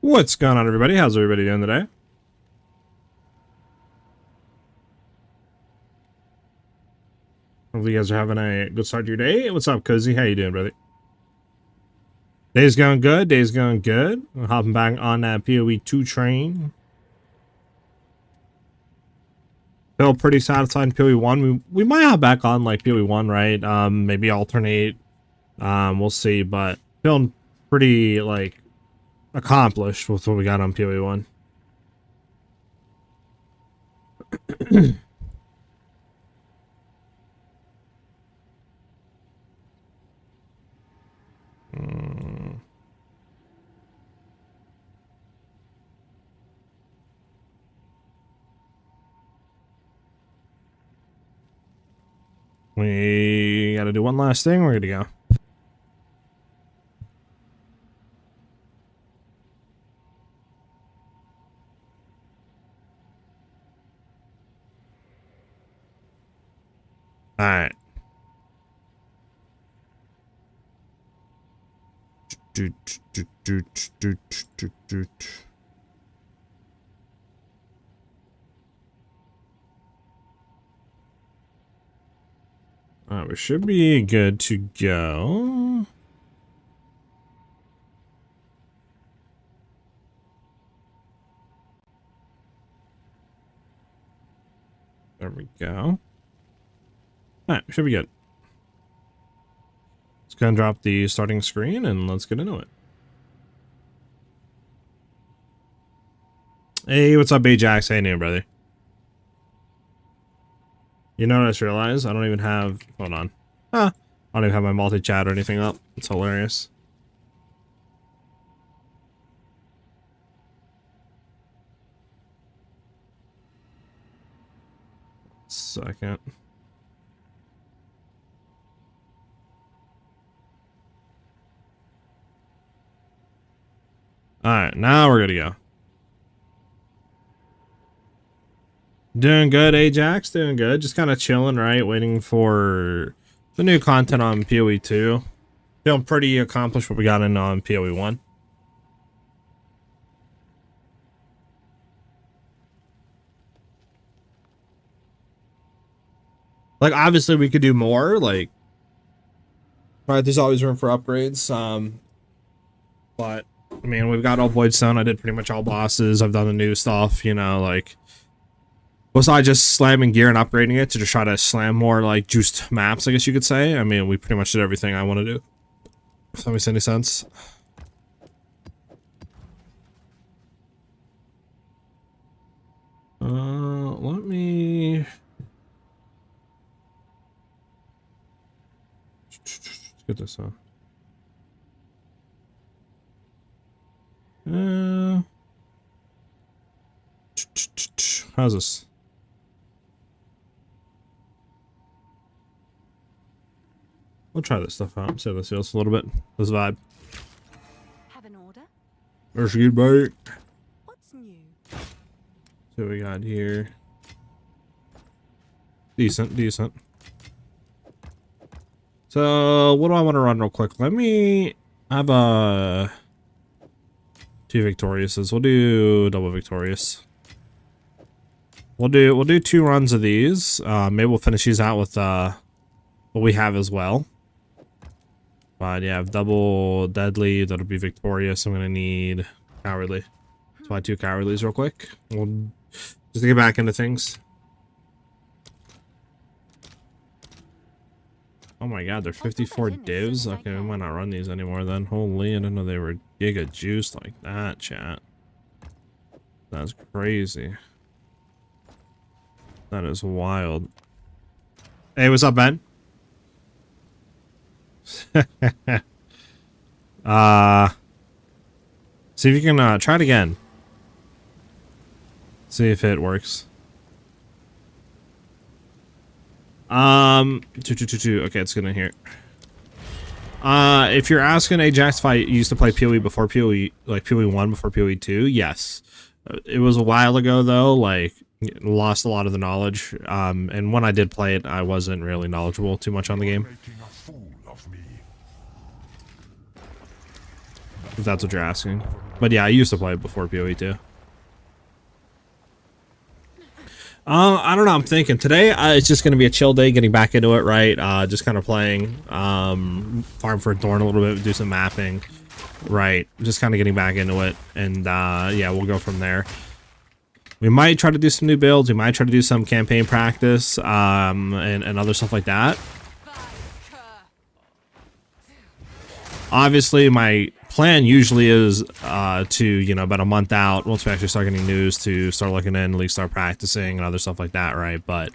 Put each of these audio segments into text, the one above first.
What's going on, everybody? How's everybody doing today? Hopefully you guys are having a good start to your day. What's up, Cozy? How you doing, brother? Day's going good. Day's going good. I'm hopping back on that PoE 2 train. Feel pretty satisfied in PoE 1. We might hop back on like PoE 1, right? Maybe alternate. We'll see, but feeling pretty like accomplished with what we got on PoE 1. We gotta do one last thing. We're good to go. All right. Alright, we should be good to go. There we go. Alright, we should be good. Let's go and drop the starting screen and let's get into it. Hey, what's up, Ajax? Hey, new brother. You know what I just realized? I don't even have... Hold on. I don't even have my multi-chat or anything up. It's hilarious. Second. Alright, now we're good to go. Doing good, Ajax. Doing good. Just kind of chilling, right? Waiting for the new content on PoE 2. Feeling pretty accomplished what we got in on PoE 1. Like, obviously, we could do more. Like, right, there's always room for upgrades. But, I mean, we've got all Voidstone. I did pretty much all bosses. I've done the new stuff, you know, like... Besides just slamming gear and upgrading it to just try to slam more, like, juiced maps, I guess you could say. I mean, we pretty much did everything I want to do. If that makes any sense. Let me... Let's get this on. How's this? We'll try this stuff out. See how this feels a little bit. This vibe. Have an order? There's a good bite. What's new? See what we got here. Decent, decent. So, what do I want to run real quick? Let me have a... 2 victoriouses. We'll do double victorious. We'll do 2 runs of these. Maybe we'll finish these out with what we have as well. But yeah, double deadly, that'll be victorious. I'm gonna need cowardly. So I 2 cowardlies real quick. We'll just to get back into things. Oh my god, there's 54 divs? Okay, we might not run these anymore then. Holy, I didn't know they were giga juiced like that, chat. That's crazy. That is wild. Hey, what's up, Ben? See if you can try it again. See if it works. 2. Okay, it's good in here. If you're asking Ajax if I used to play PoE before PoE, like PoE 1 before PoE 2, yes. It was a while ago though, like lost a lot of the knowledge. And when I did play it, I wasn't really knowledgeable too much on the game. if that's what you're asking. But yeah, I used to play it before PoE too. I don't know. I'm thinking today it's just gonna be a chill day, getting back into it, right? Just kind of playing, farm for Thorn a little bit, do some mapping, right? Just kind of getting back into it, and yeah, we'll go from there. We might try to do some new builds. We might try to do some campaign practice, and other stuff like that. Obviously, my plan usually is to, you know, about a month out, once we actually start getting news, to start looking in, at least start practicing and other stuff like that, right? But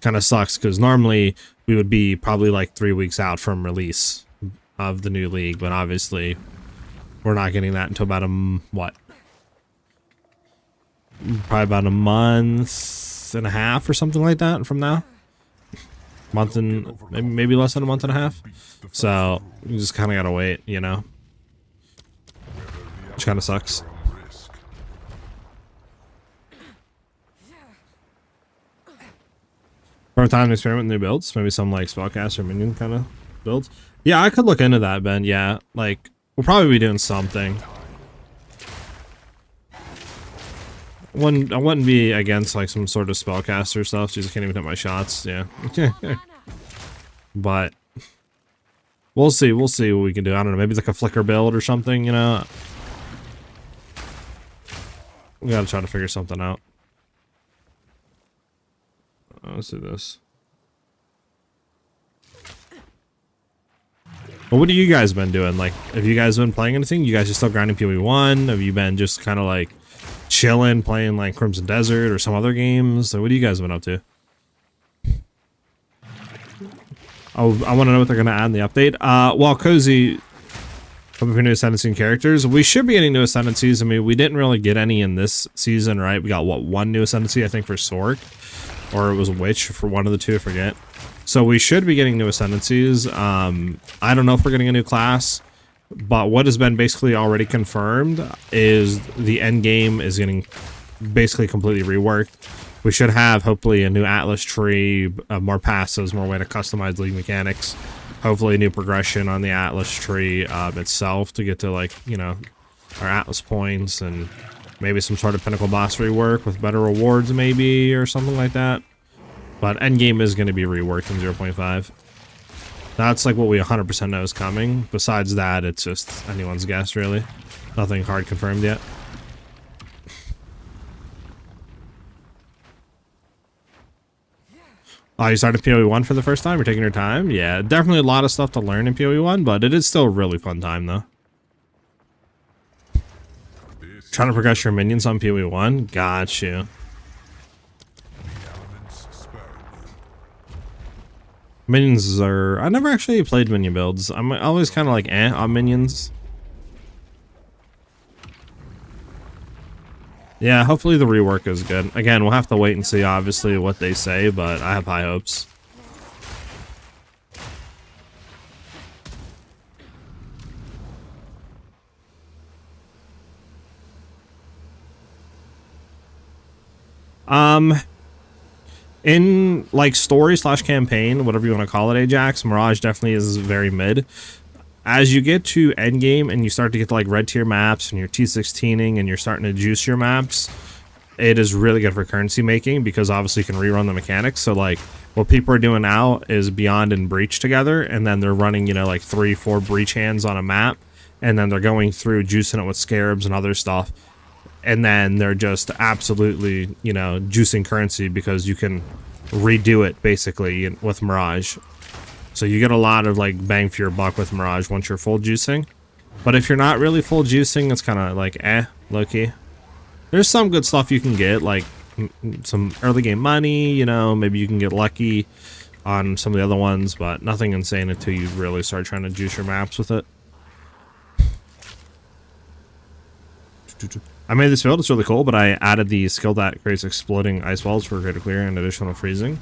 kind of sucks because normally we would be probably like 3 weeks out from release of the new league, but obviously we're not getting that until about what? Probably about a month and a half or something like that from now. Month and maybe less than a month and a half. So you just kind of gotta wait, you know, which kind of sucks. For a time to experiment with new builds, maybe some like spellcaster or minion kind of builds. Yeah, I could look into that, Ben. Yeah, like we'll probably be doing something. I wouldn't be against like some sort of spellcaster stuff. Just can't even hit my shots. Yeah. But we'll see. We'll see what we can do. I don't know. Maybe like a flicker build or something, you know. We gotta try to figure something out. Let's do this. Well, what have you guys been doing? Like, have you guys been playing anything? You guys are still grinding PoE 1? Have you been just kind of like chilling, playing like Crimson Desert or some other games? So what have you guys been up to? Oh, I want to know what they're going to add in the update. Well, Cozy, hoping for new ascendancy characters. We should be getting new ascendancies. I mean, we didn't really get any in this season, right? We got, what, one new ascendancy, I think, for Sork. Or it was Witch, for one of the two, I forget. So we should be getting new ascendancies. I don't know if we're getting a new class. But what has been basically already confirmed is the end game is getting basically completely reworked. We should have hopefully a new Atlas tree, more passives, more way to customize league mechanics. Hopefully a new progression on the Atlas tree itself to get to, like, you know, our Atlas points, and maybe some sort of pinnacle boss rework with better rewards maybe, or something like that. But end game is going to be reworked in 0.5. That's like what we 100% know is coming. Besides that, it's just anyone's guess, really. Nothing hard confirmed yet. Oh, you started PoE 1 for the first time? You're taking your time? Yeah, definitely a lot of stuff to learn in PoE 1, but it is still a really fun time, though. Trying to progress your minions on PoE 1? Got you. Minions are... I never actually played minion builds. I'm always kind of like on minions. Yeah, hopefully the rework is good. Again, we'll have to wait and see, obviously, what they say, but I have high hopes. In like story / campaign, whatever you want to call it, Ajax, Mirage definitely is very mid. As you get to endgame and you start to get to like red tier maps and you're T16ing and you're starting to juice your maps, it is really good for currency making because obviously you can rerun the mechanics. So like what people are doing now is Beyond and Breach together, and then they're running, you know, like 3-4 Breach hands on a map, and then they're going through juicing it with Scarabs and other stuff. And then they're just absolutely, you know, juicing currency because you can redo it basically with Mirage. So you get a lot of like bang for your buck with Mirage once you're full juicing. But if you're not really full juicing, it's kind of like low-key. There's some good stuff you can get, like some early game money, you know, maybe you can get lucky on some of the other ones, but nothing insane until you really start trying to juice your maps with it. I made this build, it's really cool, but I added the skill that creates exploding ice balls for greater clear and additional freezing.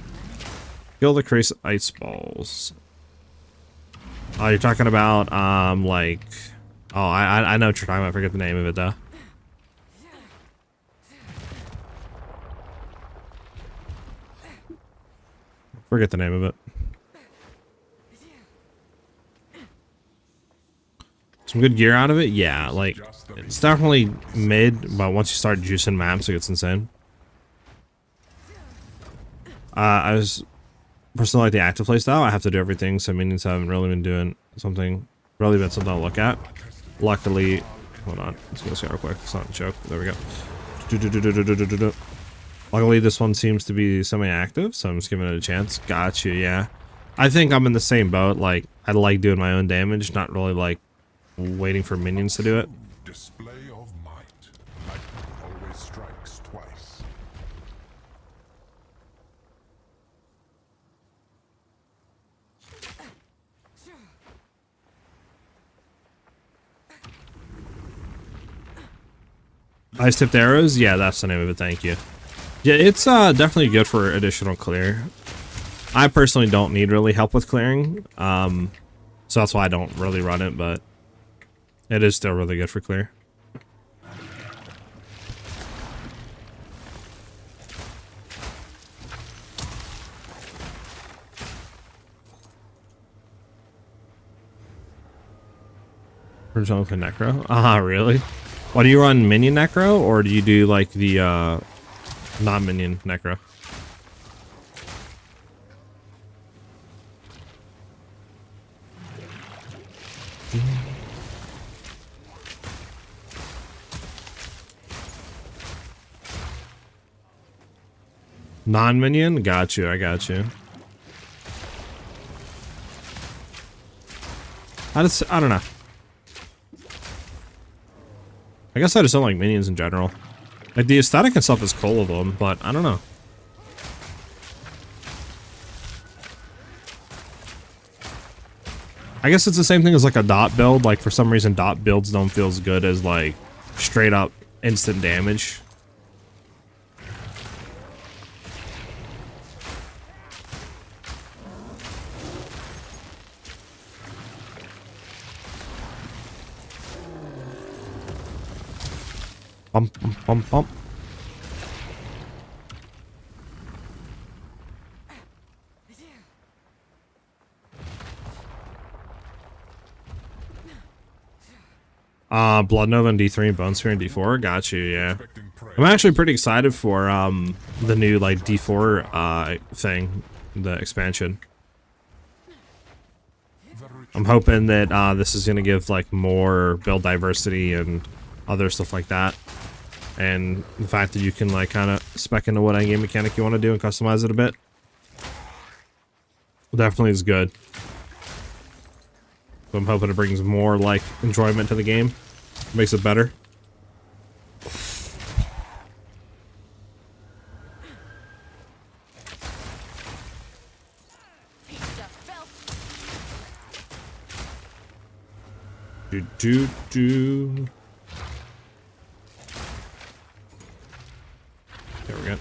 Skill that creates ice balls. Oh, you're talking about, like... Oh, I know what you're talking about, I forget the name of it, though. Forget the name of it. some good gear out of it. Yeah, like it's definitely mid, but once you start juicing maps, it gets insane. I was personally like the active playstyle. I have to do everything, so minions haven't really been doing something, something to look at. Luckily, hold on, let's go see real quick. It's not a joke. There we go. Luckily, this one seems to be semi-active, so I'm just giving it a chance. Gotcha, yeah. I think I'm in the same boat. Like, I like doing my own damage, not really like waiting for minions to do it. Display of might. Lightning always strikes twice. Ice tipped arrows? Yeah, that's the name of it, thank you. Yeah, it's definitely good for additional clear. I personally don't need really help with clearing, so that's why I don't really run it, but it is still really good for clear. Original Necro? Ah, really? What, do you run minion Necro, or do you do like the non-minion Necro? Non-minion? Got you, I got you. I don't know. I guess I just don't like minions in general. Like, the aesthetic and stuff is cool of them, but I don't know. I guess it's the same thing as like a dot build. Like, for some reason, dot builds don't feel as good as like straight up instant damage. Bump, bump, bump, bump. Blood Nova in D3 and Bone Sphere in D4. Got you, yeah. I'm actually pretty excited for the new like D4 thing, the expansion. I'm hoping that this is gonna give like more build diversity and other stuff like that. And the fact that you can like kind of spec into what game mechanic you want to do and customize it a bit definitely is good. So I'm hoping it brings more like enjoyment to the game, makes it better. Do. There we go.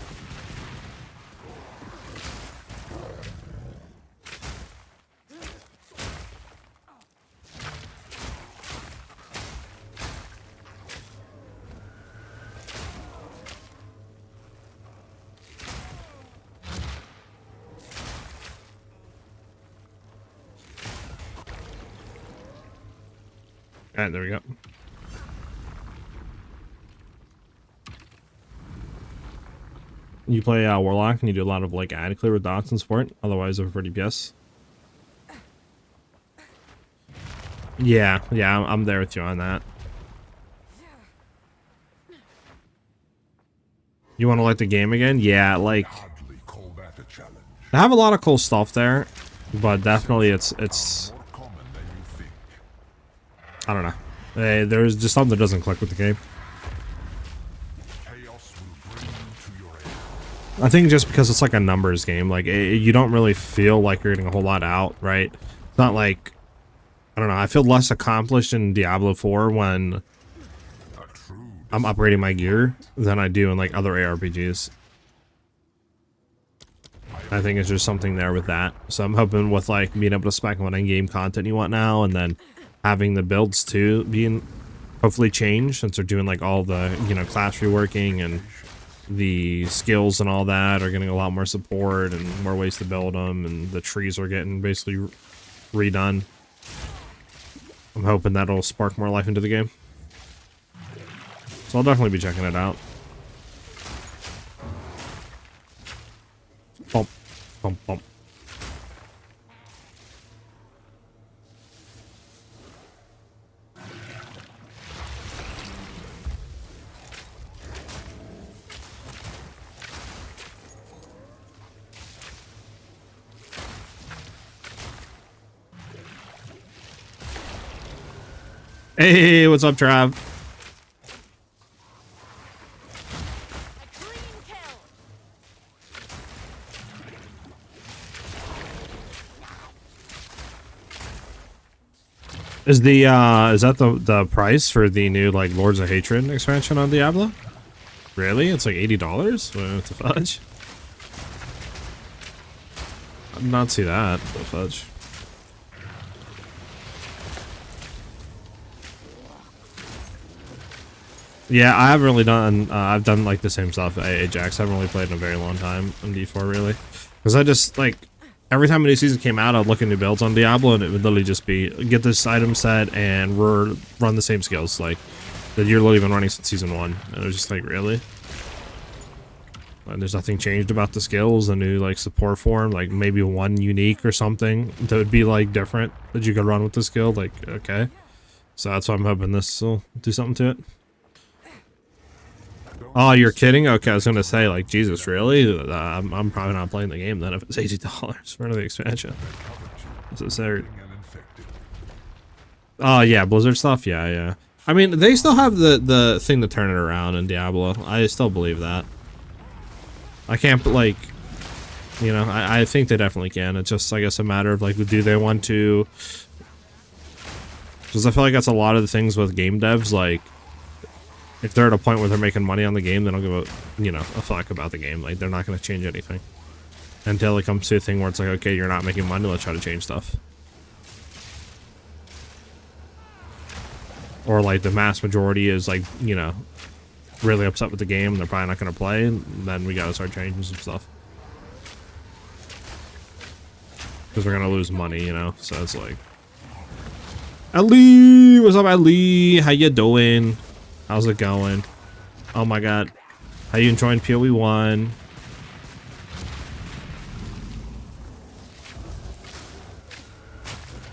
Alright, there we go. You play Warlock and you do a lot of like ad clear with dots and support, otherwise over for DPS. Yeah, I'm there with you on that. You want to like the game again? Yeah, like I have a lot of cool stuff there, but definitely it's I don't know. There's just something that doesn't click with the game. I think just because it's like a numbers game, like you don't really feel like you're getting a whole lot out, right? It's not like, I don't know, I feel less accomplished in Diablo 4 when I'm upgrading my gear than I do in like other ARPGs. I think it's just something there with that. So I'm hoping with like being able to spec what in-game content you want now, and then having the builds too being hopefully changed since they're doing like all the, you know, class reworking, and the skills and all that are getting a lot more support and more ways to build them, and the trees are getting basically redone. I'm hoping that'll spark more life into the game. So I'll definitely be checking it out. Bump, bump, bump. Hey, what's up, Trav? A clean kill. Is that the price for the new like Lords of Hatred expansion on Diablo? Really? It's like $80? What the fudge? I did not see that. The fudge. Yeah, I haven't really done. I've done like the same stuff at Ajax. I haven't really played in a very long time on D4 really, because I just like every time a new season came out, I'd look at new builds on Diablo, and it would literally just be get this item set and run the same skills like that you're literally been running since season 1. And it was just like really, and there's nothing changed about the skills. The new like support form, like maybe one unique or something that would be like different that you could run with the skill. Like okay, so that's why I'm hoping this will do something to it. Oh, you're kidding? Okay, I was gonna say, like, Jesus, really? I'm probably not playing the game then if it's $80 for the expansion. So there. Oh yeah, Blizzard stuff. Yeah. I mean, they still have the thing to turn it around in Diablo. I still believe that. I can't, like, you know, I think they definitely can. It's just, I guess, a matter of like, do they want to? Because I feel like that's a lot of the things with game devs, like. If they're at a point where they're making money on the game, they don't give a, you know, a fuck about the game. Like, they're not going to change anything. Until it comes to a thing where it's like, okay, you're not making money, let's try to change stuff. Or, like, the mass majority is, like, you know, really upset with the game, and they're probably not going to play, and then we got to start changing some stuff. Because we're going to lose money, you know? So it's like... Ali! What's up, Ali? How you doing? How's it going? Oh my god. How you enjoying PoE 1?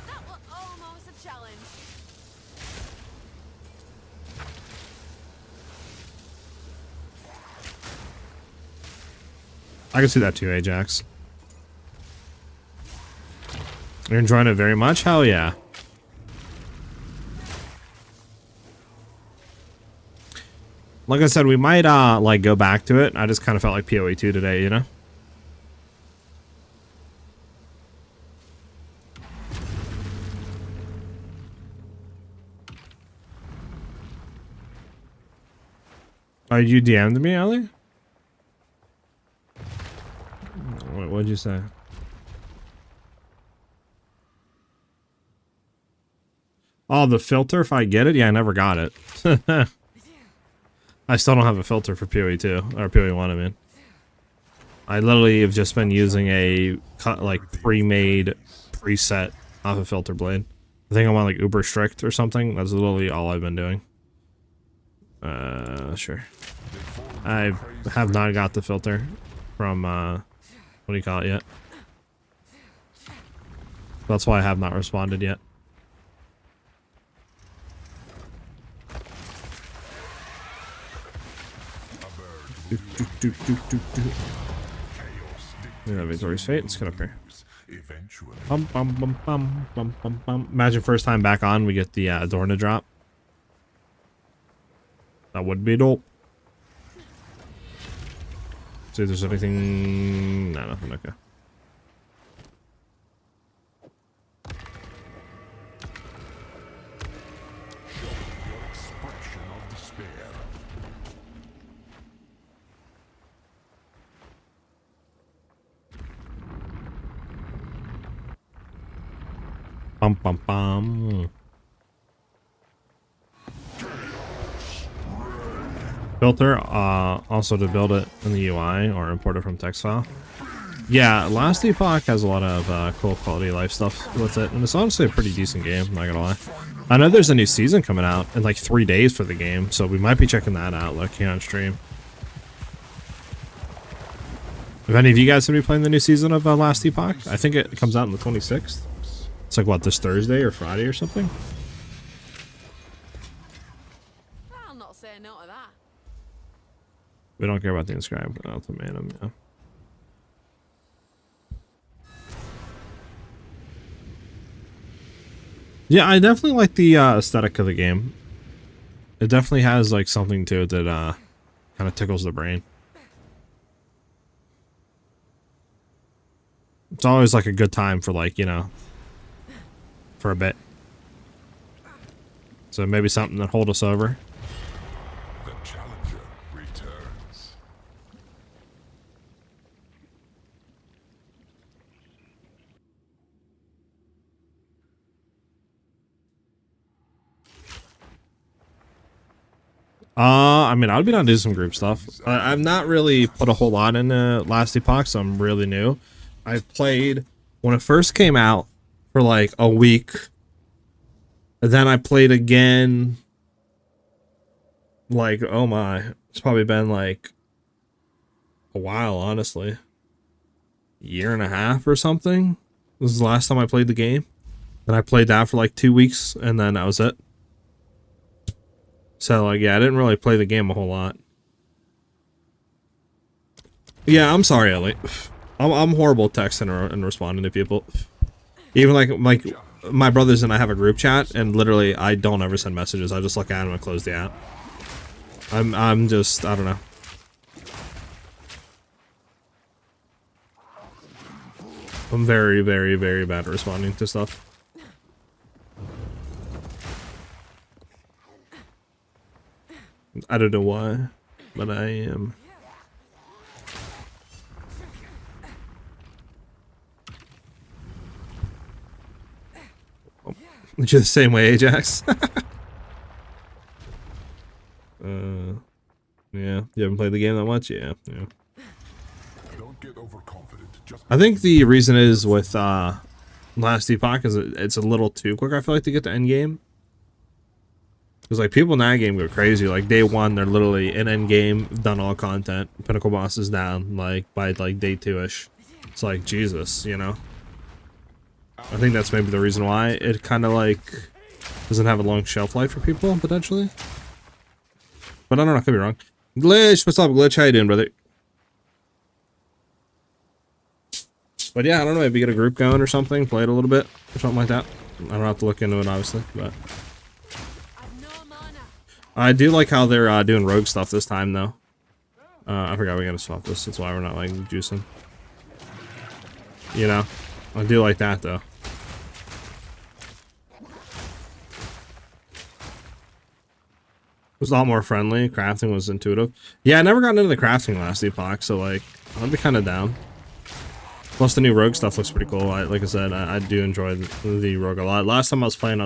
That was almost a challenge. I can see that too, Ajax. You're enjoying it very much? Hell yeah. Like I said, we might, like, go back to it. I just kind of felt like PoE 2 today, you know? Oh, you DM'd me, Ellie? What'd you say? Oh, the filter, if I get it? Yeah, I never got it. I still don't have a filter for PoE 2, or PoE 1, I mean. I literally have just been using a, like, pre-made preset off a filter blade. I think I'm on, like, uber strict or something. That's literally all I've been doing. Sure. I have not got the filter from, what do you call it yet? That's why I have not responded yet. Yeah, Victorious Fate. Let's get up here. Bum, bum, bum, bum, bum, bum, bum. Imagine first time back on, we get the Adorna drop. That would be dope. See if there's anything. No, nothing. Okay. Bum, bum, bum. Filter, also to build it in the UI or import it from text file. Yeah, last Epoch has a lot of cool quality of life stuff with it, and it's honestly a pretty decent game, not gonna lie. I know there's a new season coming out in like 3 days for the game, so we might be checking that out, like here on stream. If any of you guys have been playing the new season of Last Epoch, I think it comes out on the 26th. It's like what, this Thursday or Friday or something? I'll not say no to that. We don't care about the inscribed ultimatum, yeah. Yeah, I definitely like the aesthetic of the game. It definitely has like something to it that kind of tickles the brain. It's always like a good time for like, you know, for a bit. So maybe something that hold us over. The challenger returns. I mean, I'd be down to do some group stuff. I've not really put a whole lot into Last Epoch, so I'm really new. I've played when it first came out for like a week. And then I played again. Like, oh my, it's probably been like a while, honestly. Year and a half or something. This is the last time I played the game. And I played that for like 2 weeks, and then that was it. So, like, yeah, I didn't really play the game a whole lot. Yeah, I'm sorry, Ellie. I'm horrible at texting and responding to people. Even like my brothers and I have a group chat, and literally I don't ever send messages. I just look at them and close the app. I'm just, I don't know. I'm very, very, very bad at responding to stuff. I don't know why, but I am. Oh, you're the same way, Ajax. Yeah, you haven't played the game that much? Yeah. Don't get overconfident. Just I think the reason is with Last Epoch is it's a little too quick, I feel like, to get to end game. Because like people in that game go crazy. Like day 1, they're literally in end game, done all content, pinnacle boss is down, like by like day 2-ish. It's like Jesus, you know. I think that's maybe the reason why it kind of like doesn't have a long shelf life for people potentially. But I don't know, I could be wrong. Glitch, what's up, Glitch? How you doing, brother? But yeah, I don't know, maybe get a group going or something, play it a little bit or something like that. I don't have to look into it, obviously, but I do like how they're doing rogue stuff this time, though. I forgot we gotta swap this. That's why we're not like juicing. You know, I do like that though. It was a lot more friendly. Crafting was intuitive. Yeah, I never got into the crafting Last Epoch, so like I'd be kind of down. Plus the new rogue stuff looks pretty cool. Like I said, I do enjoy the rogue a lot. Last time I was playing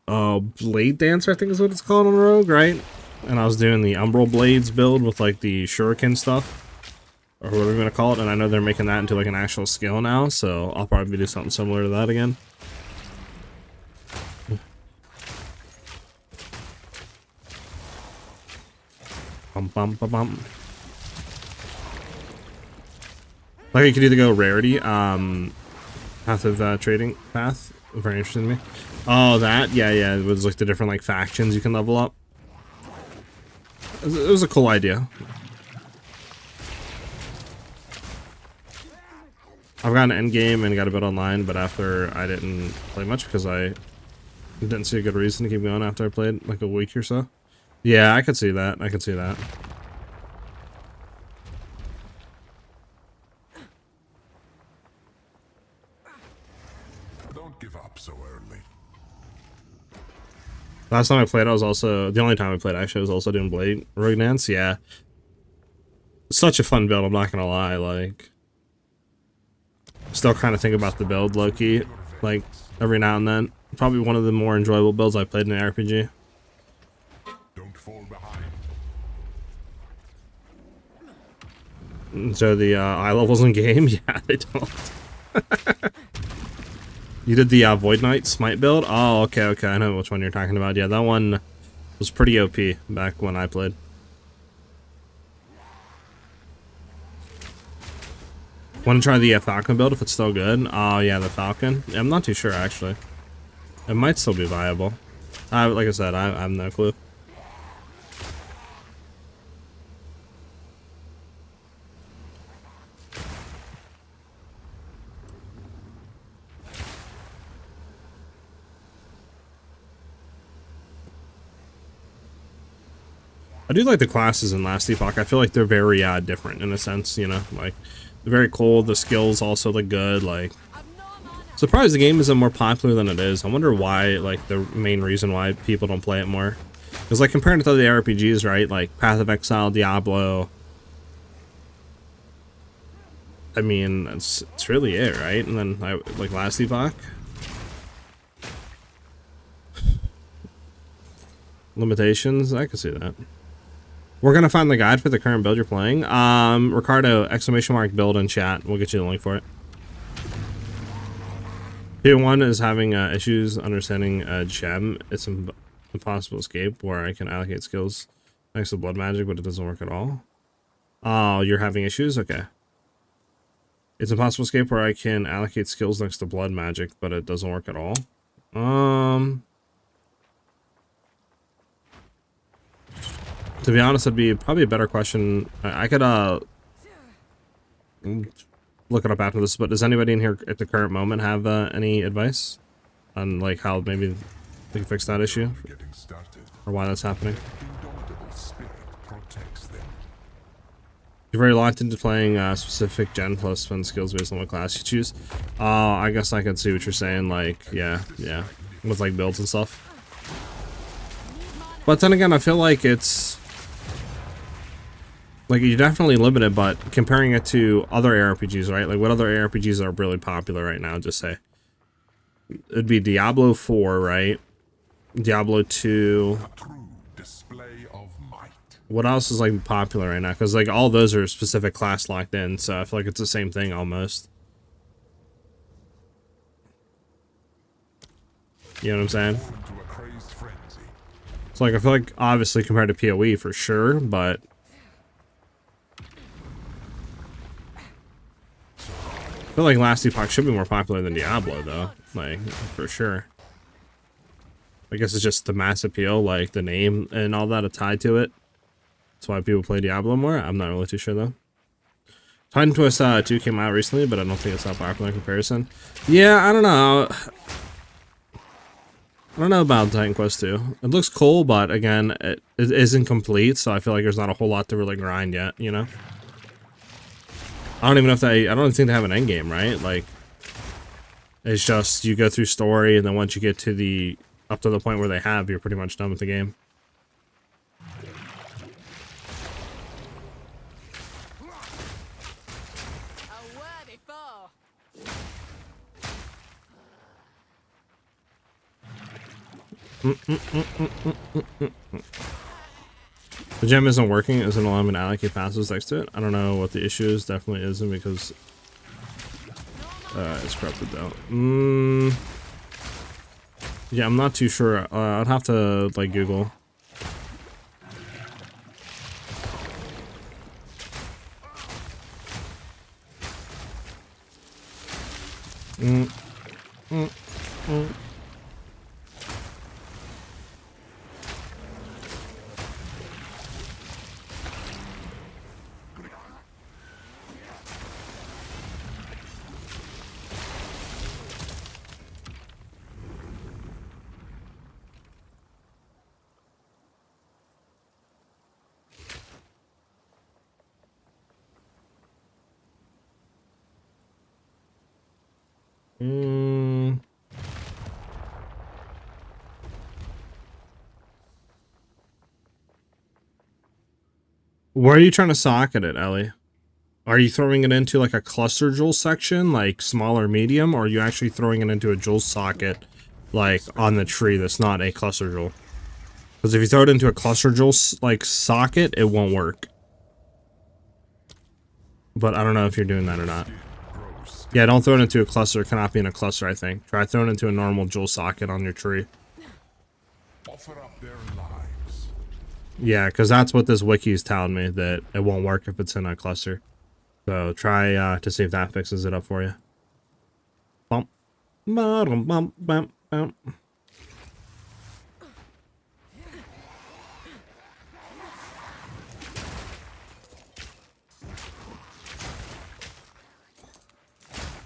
a blade dancer, I think is what it's called on the rogue, right? And I was doing the umbral blades build with like the shuriken stuff, or whatever you're gonna call it. And I know they're making that into like an actual skill now, so I'll probably do something similar to that again. Bum bum bum bum. Like you could either go rarity, path of trading path. Very interesting to me. Oh, that? Yeah, it was like the different like factions you can level up. It was a cool idea. I've got an end game and got a bit online, but after I didn't play much because I didn't see a good reason to keep going after I played like a week or so. Yeah, I could see that. I could see that. don't give up so early. Last time I played, I was also the only time I played actually I was also doing blade rogue dance. Yeah, such a fun build. I'm not gonna lie. Like, still kind of think about the build low key, like every now and then. Probably one of the more enjoyable builds I played in an RPG. Don't fall behind. So the eye levels in game, yeah, they don't. You did the Void Knight Smite build? Oh, okay, okay. I know which one you're talking about. Yeah, that one was pretty OP back when I played. Want to try the Falcon build if it's still good? Oh, yeah, the Falcon. I'm not too sure, actually. It might still be viable. Like I said, I have no clue. I do like the classes in Last Epoch. I feel like they're very different in a sense, you know, like they're very cool. The skills also look good. Like, surprised the game isn't more popular than it is. I wonder why. Like the main reason why people don't play it more, because like compared to other RPGs, right? Like Path of Exile, Diablo. I mean, it's really it, right? And then like Last Epoch. Limitations. I can see that. We're gonna find the guide for the current build you're playing. Ricardo, ! Build in chat. We'll get you the link for it. P1 is having issues understanding gem. It's impossible escape where I can allocate skills next to blood magic, but it doesn't work at all. Oh, you're having issues? Okay. It's impossible escape where I can allocate skills next to blood magic, but it doesn't work at all. To be honest, it'd be probably a better question. I could look it up after this, but does anybody in here at the current moment have any advice on like how maybe they can fix that issue or why that's happening? You're very locked into playing specific gen plus spend skills based on what class you choose. I guess I could see what you're saying. Like, yeah, with like builds and stuff. But then again, I feel like it's like you're definitely limited, but comparing it to other ARPGs, right? Like what other ARPGs are really popular right now? Just say it'd be Diablo 4, right? Diablo 2. What else is like popular right now? Because like all those are specific class locked in, so I feel like it's the same thing almost. You know what I'm saying? So like I feel like obviously compared to PoE for sure, but I feel like Last Epoch should be more popular than Diablo though, like for sure. I guess it's just the mass appeal, like the name and all that are tied to it. That's why people play Diablo more. I'm not really too sure though. Titan Twist 2 came out recently, but I don't think it's that popular in comparison. Yeah, I don't know. I don't know about Titan Quest 2. It looks cool, but again, it isn't complete, so I feel like there's not a whole lot to really grind yet, you know? I don't even know if I don't think they have an end game, right? Like, it's just you go through story, and then once you get to up to the point where they have, you're pretty much done with the game. The gem isn't working. Isn't allowing me to allocate passes next to it. I don't know what the issue is. Definitely isn't because it's corrupted though. Yeah, I'm not too sure. I'd have to like Google. Where are you trying to socket it, Ellie? Are you throwing it into like a cluster jewel section, like small or medium, or are you actually throwing it into a jewel socket, like on the tree that's not a cluster jewel? Because if you throw it into a cluster jewel like socket, it won't work. But I don't know if you're doing that or not. Yeah, don't throw it into a cluster. It cannot be in a cluster, I think. Try throwing it into a normal jewel socket on your tree. Offer up their lives. Yeah, because that's what this wiki is telling me, that it won't work if it's in a cluster. So try to see if that fixes it up for you. Bump. Bump, bump, bump, bump.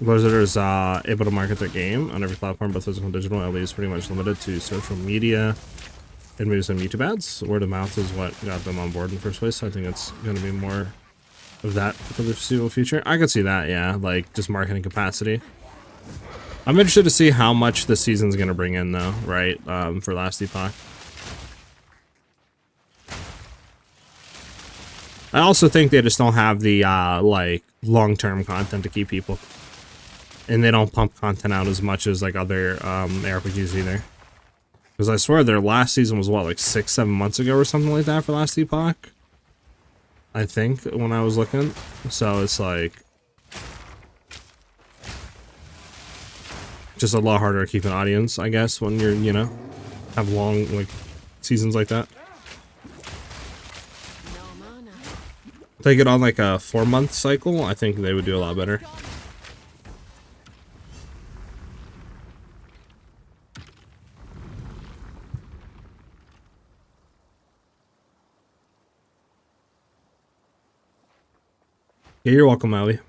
Blizzard is able to market their game on every platform, both physical and digital. LE is pretty much limited to social media and maybe some YouTube ads. Word of mouth is what got them on board in the first place. So I think it's going to be more of that for the foreseeable future. I could see that, yeah, like just marketing capacity. I'm interested to see how much this season's going to bring in, though, right, for Last Epoch. I also think they just don't have the, like, long-term content to keep people. And they don't pump content out as much as, like, other ARPGs either. Because I swear their last season was, what, like 6-7 months ago or something like that for Last Epoch? I think, when I was looking. So it's, like, just a lot harder to keep an audience, I guess, when you're, you know, have long, like, seasons like that. Take it on, like, a 4-month cycle, I think they would do a lot better. Yeah, you're welcome, Maui.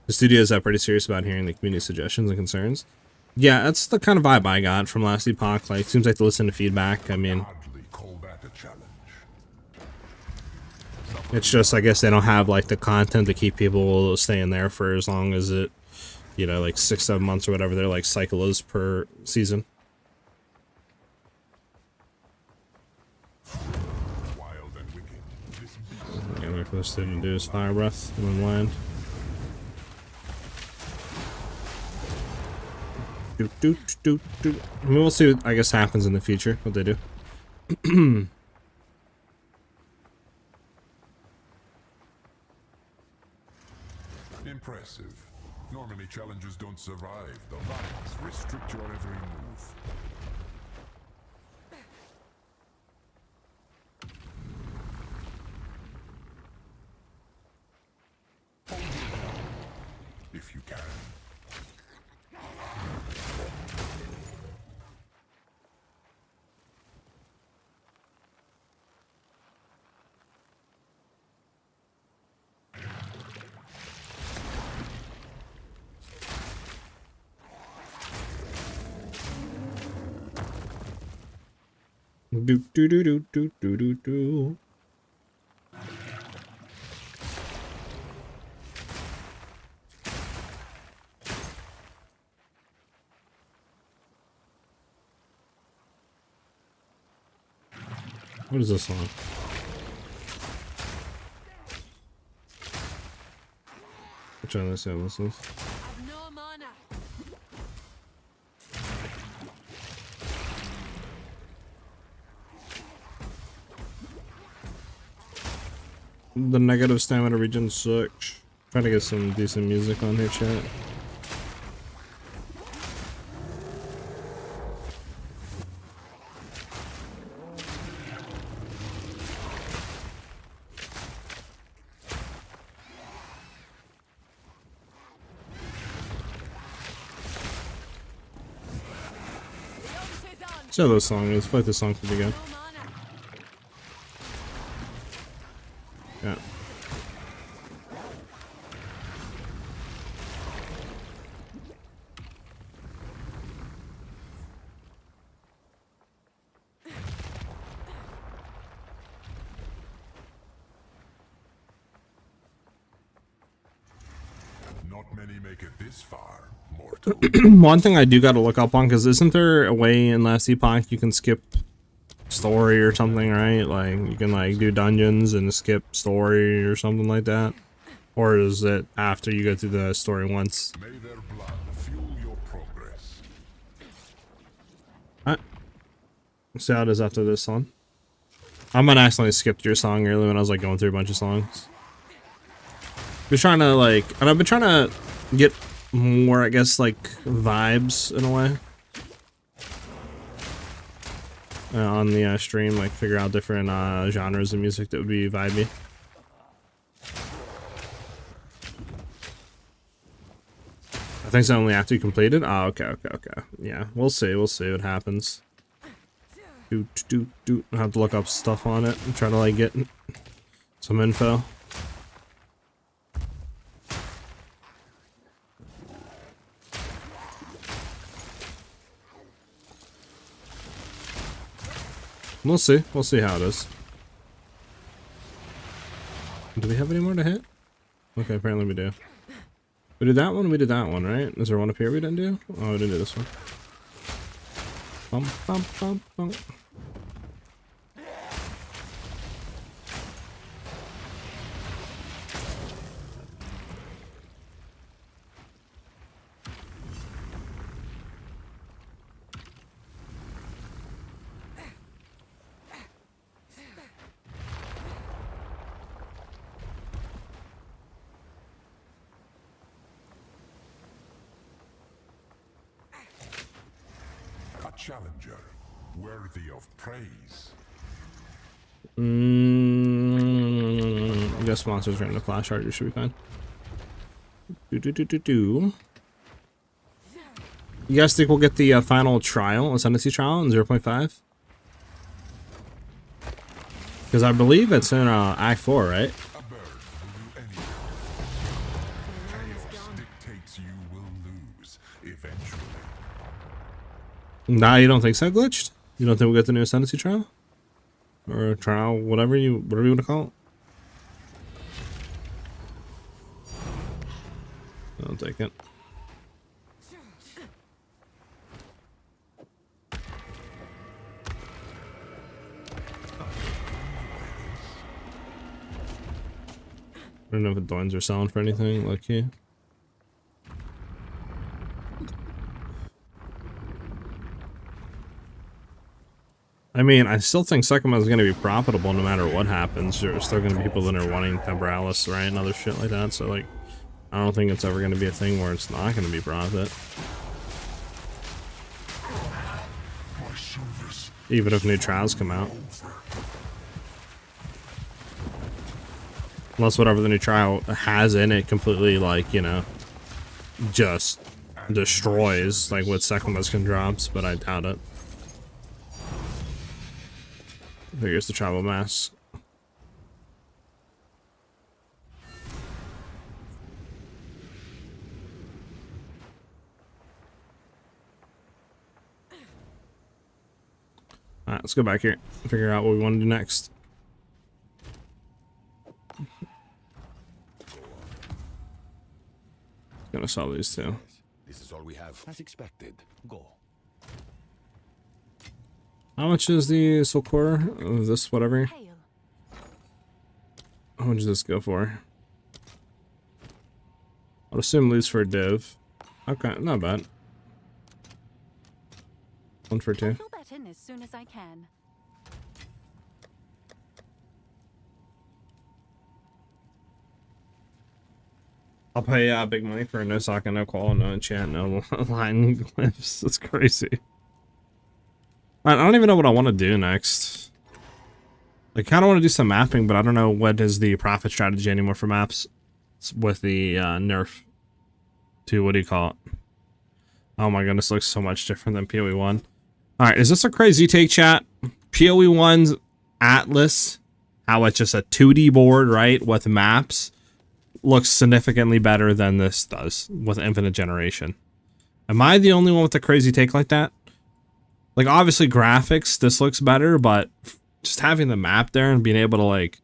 The studios are pretty serious about hearing the community suggestions and concerns. Yeah, that's the kind of vibe I got from Last Epoch. Like, seems like they listen to feedback. I mean, it's just, I guess they don't have, like, the content to keep people staying there for as long as it, you know, like 6-7 months or whatever their, like, cycle is per season. Yeah, wait for this dude to do his fire breath and then land. I mean, we'll see what, I guess, happens in the future, what they do. Impressive. Normally challengers don't survive. The lines restrict your every move. If you can. Do do do do do do do do. What is this song? Which one is this? I've no mana. The negative stamina region sucks. Trying to get some decent music on here, chat. See how this song is. Fight this song pretty good. Yeah. Not many make it this far, mortal. One thing I do got to look up on, because isn't there a way in Last Epoch you can skip story or something, right? Like, you can, like, do dungeons and skip story or something like that? Or is it after you go through the story once? May their blood fuel your progress. Alright. See how it is after this song. I might accidentally skipped your song earlier when I was, like, going through a bunch of songs. We're trying to like, and I've been trying to get more, I guess, like vibes in a way on the stream, like figure out different genres of music that would be vibey. I think it's only after you complete it. Oh, okay. Yeah, we'll see what happens. I have to look up stuff on it and try to like get some info. We'll see how it is. Do we have any more to hit? Okay, apparently we do. We did that one, we did that one, right? Is there one up here we didn't do? Oh, we didn't do this one. Bum, bum, bum, bum. Challenger, worthy of praise. I guess monsters are in the flash charger should be fine. You guys think we'll get the final trial, ascendancy trial in 0.5? Because I believe it's in Act 4, right? A bird will do anything. Chaos dictates you will lose eventually. Nah, you don't think so, Glitched? You don't think we'll get the new ascendancy trial? Or trial, whatever you want to call it? I'll take it. I don't know if the Doins are selling for anything, lucky. I mean, I still think Sekima is going to be profitable no matter what happens. There's still going to be people that are wanting Temporalis, right, and other shit like that, so like, I don't think it's ever going to be a thing where it's not going to be profit. Even if new trials come out. Unless whatever the new trial has in it completely, like, you know, just destroys, like, what Sekima's can drops, but I doubt it. Here's the travel mask. Alright, let's go back here and figure out what we want to do next. Gonna sell these two. This is all we have. As expected. Go. How much is the soul core of this whatever? Hail. How much does this go for? I'll assume lose for a div. Okay, not bad. 1 for 2. I'll fill that in as soon as I can. I'll pay big money for no sock and no call, no enchant, no line glyphs. That's crazy. I don't even know what I want to do next. I kind of want to do some mapping, but I don't know what is the profit strategy anymore for maps with the nerf to, what do you call it? Oh my goodness, looks so much different than PoE 1. Alright, is this a crazy take, chat? PoE 1's Atlas, how it's just a 2D board, right, with maps, looks significantly better than this does with Infinite Generation. Am I the only one with a crazy take like that? Like, obviously graphics, this looks better, but just having the map there and being able to, like,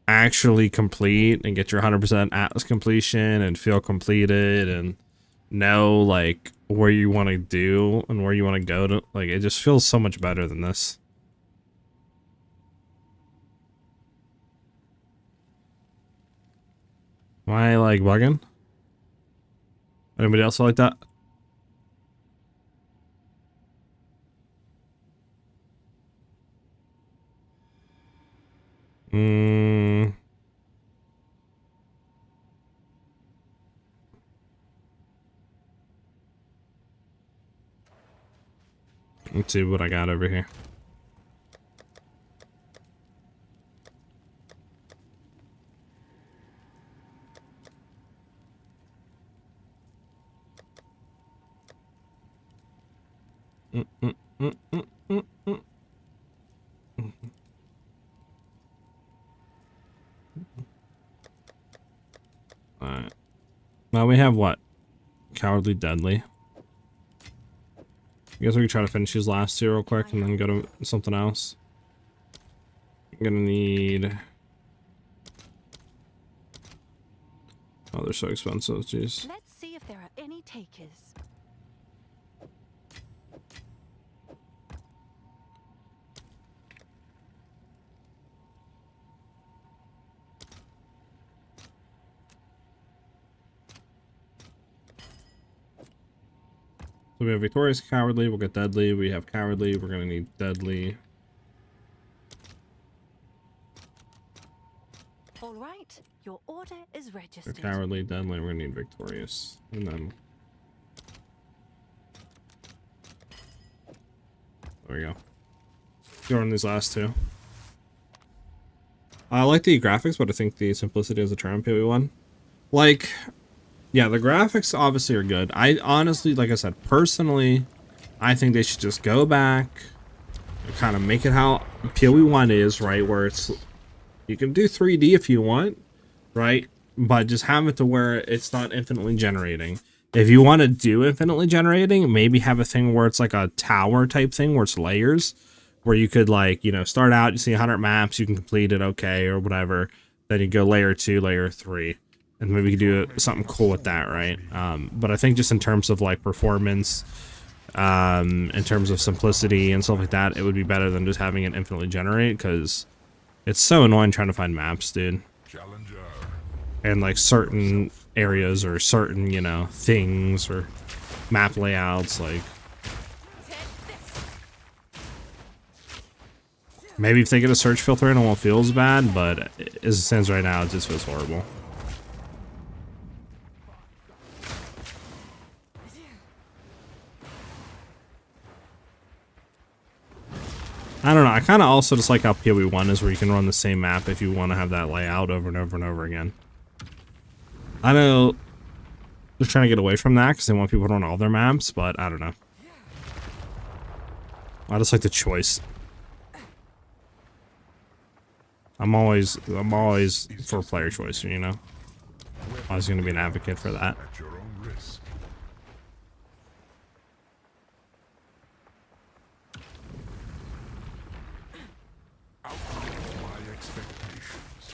actually complete and get your 100% Atlas completion and feel completed and know, like, where you want to do and where you want to go to, like, it just feels so much better than this. Am I, like, bugging? Anybody else like that? Let's see what I got over here. Alright. Now we have what? Cowardly Deadly. I guess we can try to finish these last two real quick and then go to something else. I'm gonna need... Oh, they're so expensive, jeez. Let's see if there are any takers. So we have Victorious, Cowardly, we'll get Deadly. We have Cowardly, we're gonna need Deadly. All right, your order is For registered. Cowardly, Deadly, we're gonna need Victorious. And then... There we go. Go on these last two. I like the graphics, but I think the simplicity is the charm PoE one. Like... Yeah, the graphics obviously are good. I honestly, like I said, personally, I think they should just go back and kind of make it how PoE 1 is, right? Where it's, you can do 3D if you want, right? But just have it to where it's not infinitely generating. If you want to do infinitely generating, maybe have a thing where it's like a tower type thing where it's layers, where you could like, you know, start out, you see 100 maps, you can complete it, okay, or whatever. Then you go layer 2, layer 3. And maybe we could do something cool with that, right? But I think just in terms of like performance, in terms of simplicity and stuff like that, it would be better than just having it infinitely generate, because it's so annoying trying to find maps, dude. Challenger. And like certain areas or certain, you know, things or map layouts, like maybe if they get a search filter in, it won't feel as bad, but as it stands right now, it just feels horrible. I don't know, I kind of also just like how PoE 1 is, where you can run the same map if you want to have that layout over and over and over again. I know they're trying to get away from that because they want people to run all their maps, but I don't know. I just like the choice. I'm always for player choice, you know? I was going to be an advocate for that. At your own risk. Outlive my expectations.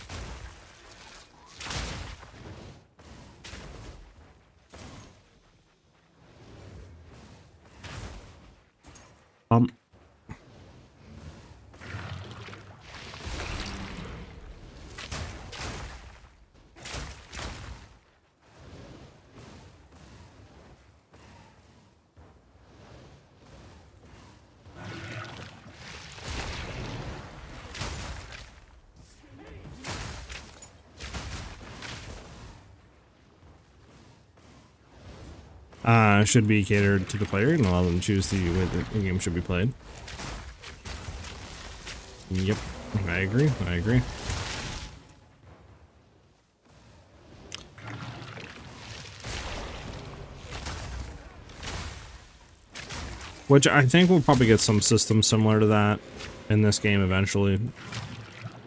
Should be catered to the player and allow them to choose the way the game should be played. Yep, I agree. I agree. Which I think we'll probably get some system similar to that in this game eventually.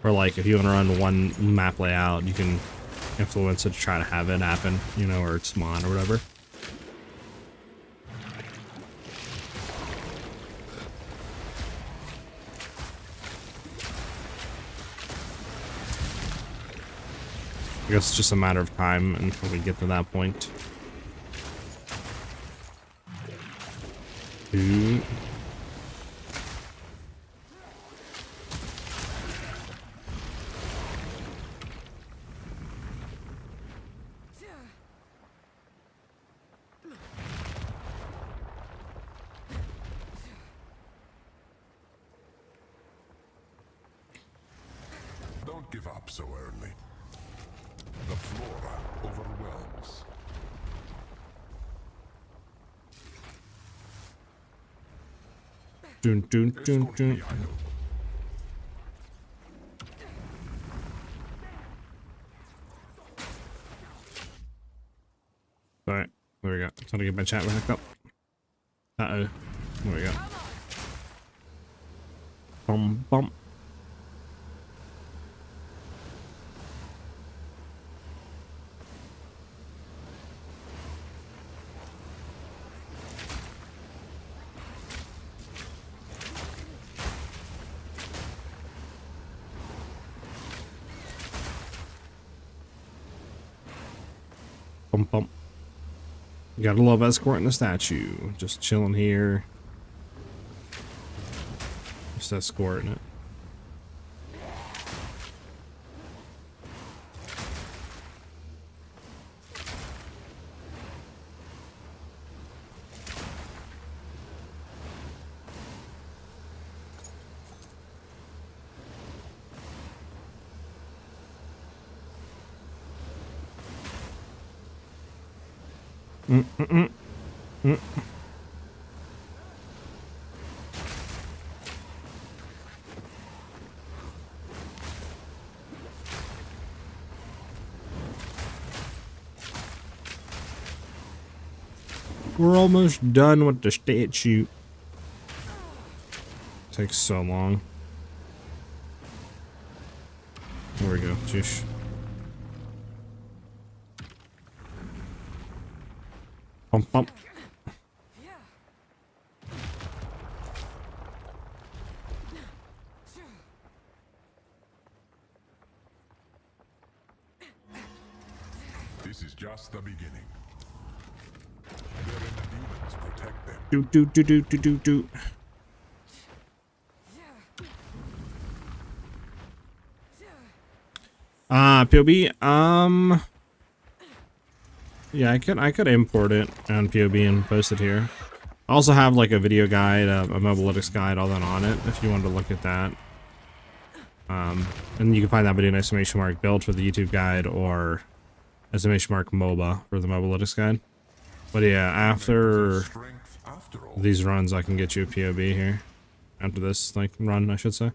Or like if you want to run one map layout, you can influence it to try to have it happen, you know, or it's mod or whatever. I guess it's just a matter of time until we get to that point. Ooh. Don't give up so early. The flora overwhelms. Dun, dun, dun, Escort dun. the idol. Alright, there we go. Trying to get my chat back up. Uh-oh. There we go. Bum, bum. Bum, bum. Gotta love escorting the statue. Just chilling here. Just escorting it. We're almost done with the statue. Takes so long. There we go. Jeez. Bump, bump. This is just the beginning. Therein the demons protect them. Do, do, do, do, do, do, do. POB, yeah, I could import it on POB and post it here. I also have like a video guide, a mobalytics guide, all that on it, if you wanted to look at that. And you can find that video in exclamation mark build for the YouTube guide or exclamation mark MOBA for the mobalytics guide. But yeah, after Strength after all. these runs, I can get you a POB here. After this, like, run, I should say.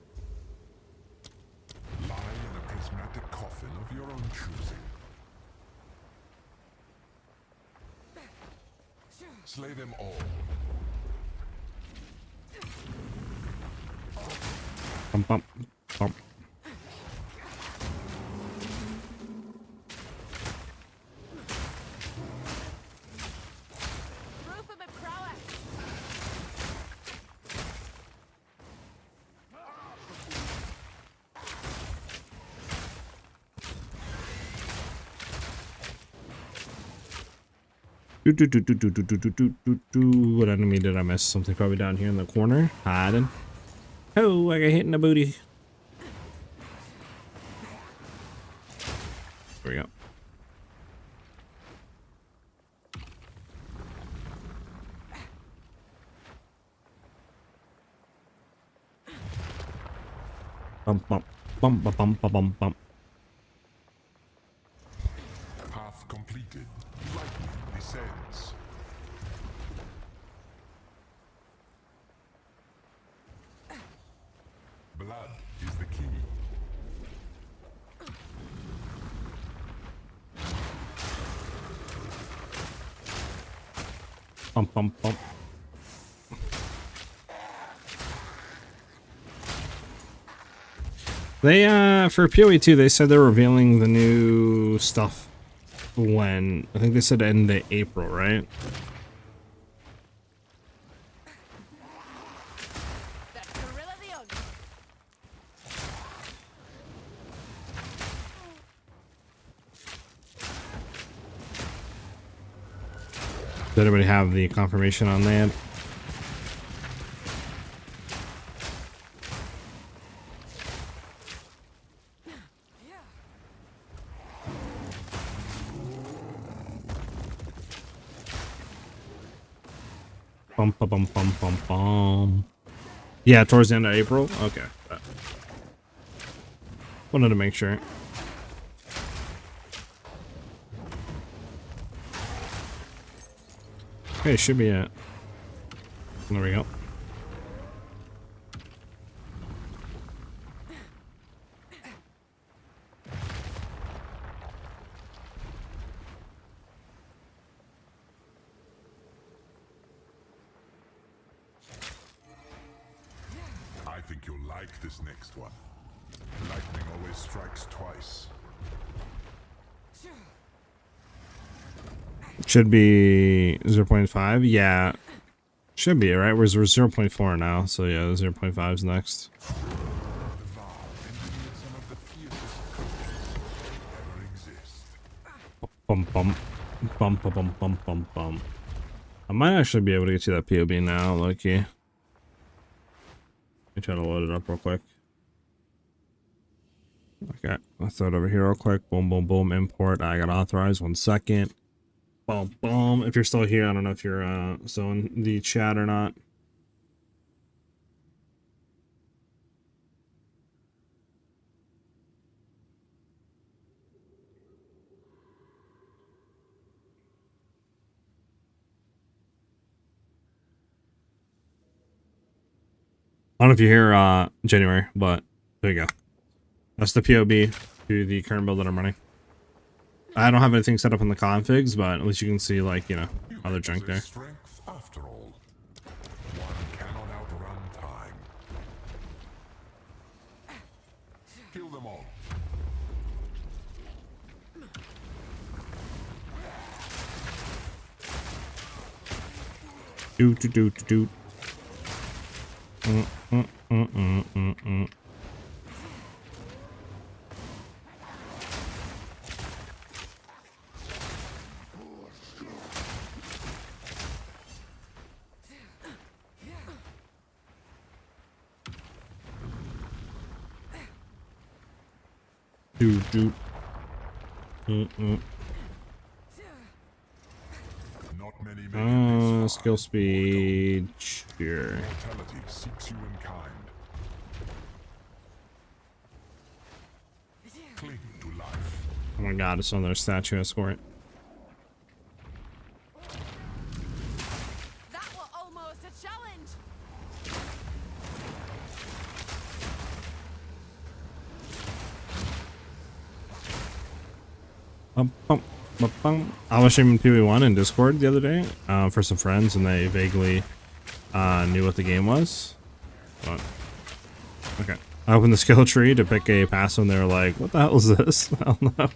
Lie in a prismatic coffin of your own choosing. Slay them all. Bump, bump, bump. Proof of my prowess. Do, do, do, do, do, do, do, do, do, do, do. What enemy did I miss? Something probably down here in the corner. Hiding. Oh, I got hit in the booty. There we go. Bump, bump, bump, bump, bump, bump, bump. Path completed. Lightning descends. Blood is the key. Bump, bump, bump. They, for PoE 2, they said they're revealing the new stuff when, I think they said end of April, right? That's Gorilla the Ugly. Does anybody have the confirmation on that? Bum, bum, bum, bum, bum, bum. Yeah, towards the end of April? Okay. Wanted to make sure. Okay, should be it. There we go. think you'll like this next one. Lightning always strikes twice. Should be 0.5. Yeah. Should be, right? We're 0.4 now. So yeah, 0.5 is next. The vow engineered some of the fiercest combats ever exist. Bum bum. Bum bum bum bum bum bum. I might actually be able to get you that POB now, Loki. Let me try to load it up real quick. Okay, let's throw it over here real quick. Boom, boom, boom. Import. I got authorized. 1 second. Boom, boom. If you're still here, I don't know if you're still in the chat or not. I don't know if you hear January, but there you go. That's the POB to the current build that I'm running. I don't have anything set up in the configs, but at least you can see, like, you know, other junk there. Strength after all. One cannot outrun time. Kill them all. Do. Do. Not many make it this Skill far. speed. Sure. Mortality seeks you in kind. Cling to life. Oh my god, it's another statue escort. That was almost a challenge. I was streaming PoE1 in Discord the other day for some friends, and they vaguely knew what the game was. But, okay. I opened the skill tree to pick a passive, and they were like, what the hell is this? I don't know.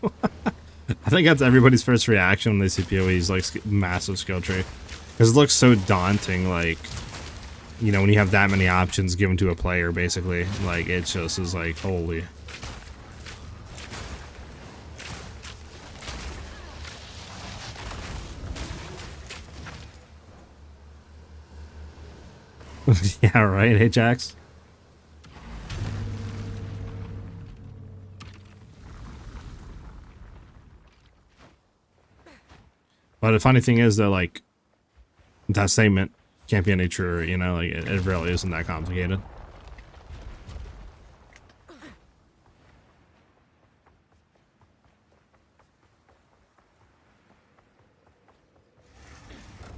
I think that's everybody's first reaction when they see PoE's like massive skill tree. Because it looks so daunting, like, you know, when you have that many options given to a player, basically. Like, it just is like, holy. Yeah, right, Ajax? But the funny thing is that, like, that statement can't be any truer, you know? Like, it really isn't that complicated.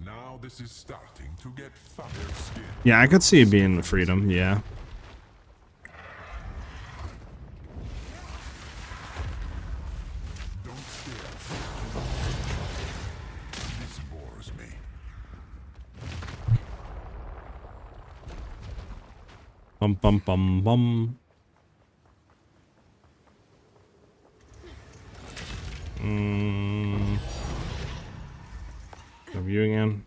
Now this is starting to get fatter skin. Yeah, I could see it being the freedom, yeah. Don't stare. This bores me. Bum bum bum bum. Review again.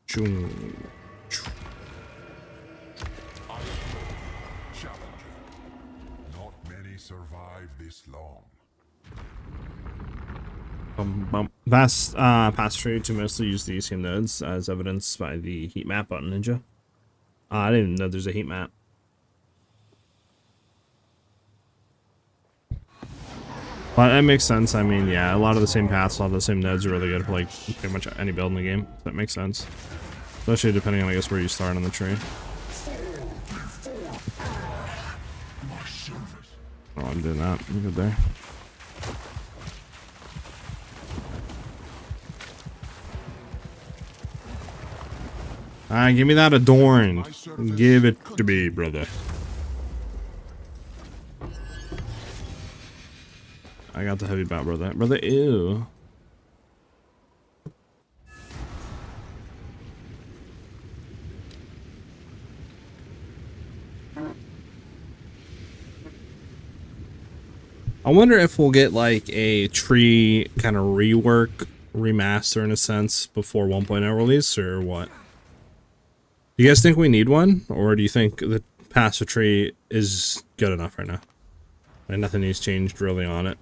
Choo. I am challenger. Not many survive this long. Bum bum. Vast pass trade to mostly use the ECM nodes as evidenced by the heat map on Ninja. I didn't even know there's a heat map. But that makes sense. I mean, yeah, a lot of the same paths, a lot of the same nodes are really good for like pretty much any build in the game. That makes sense. Especially depending on, I guess, where you start on the tree. Oh, I'm doing that. I'm good there. Give me that adorn. Give it to me, brother. I got the heavy bout, brother. Brother, ew. I wonder if we'll get like a tree kind of rework, remaster in a sense before 1.0 release or what? Do you guys think we need one, or do you think the passive tree is good enough right now? And nothing needs changed really on it.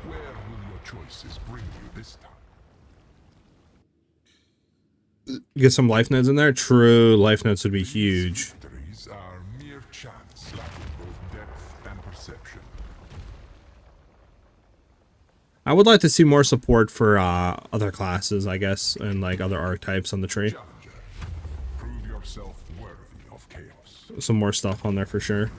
Where will your choices bring you this time? Get some life nodes in there. True, life nodes would be huge. Victories are mere chance, lacking both depth and perception. I would like to see more support for other classes, I guess, and like other archetypes on the tree. Challenger, prove yourself worthy of chaos. Some more stuff on there for sure.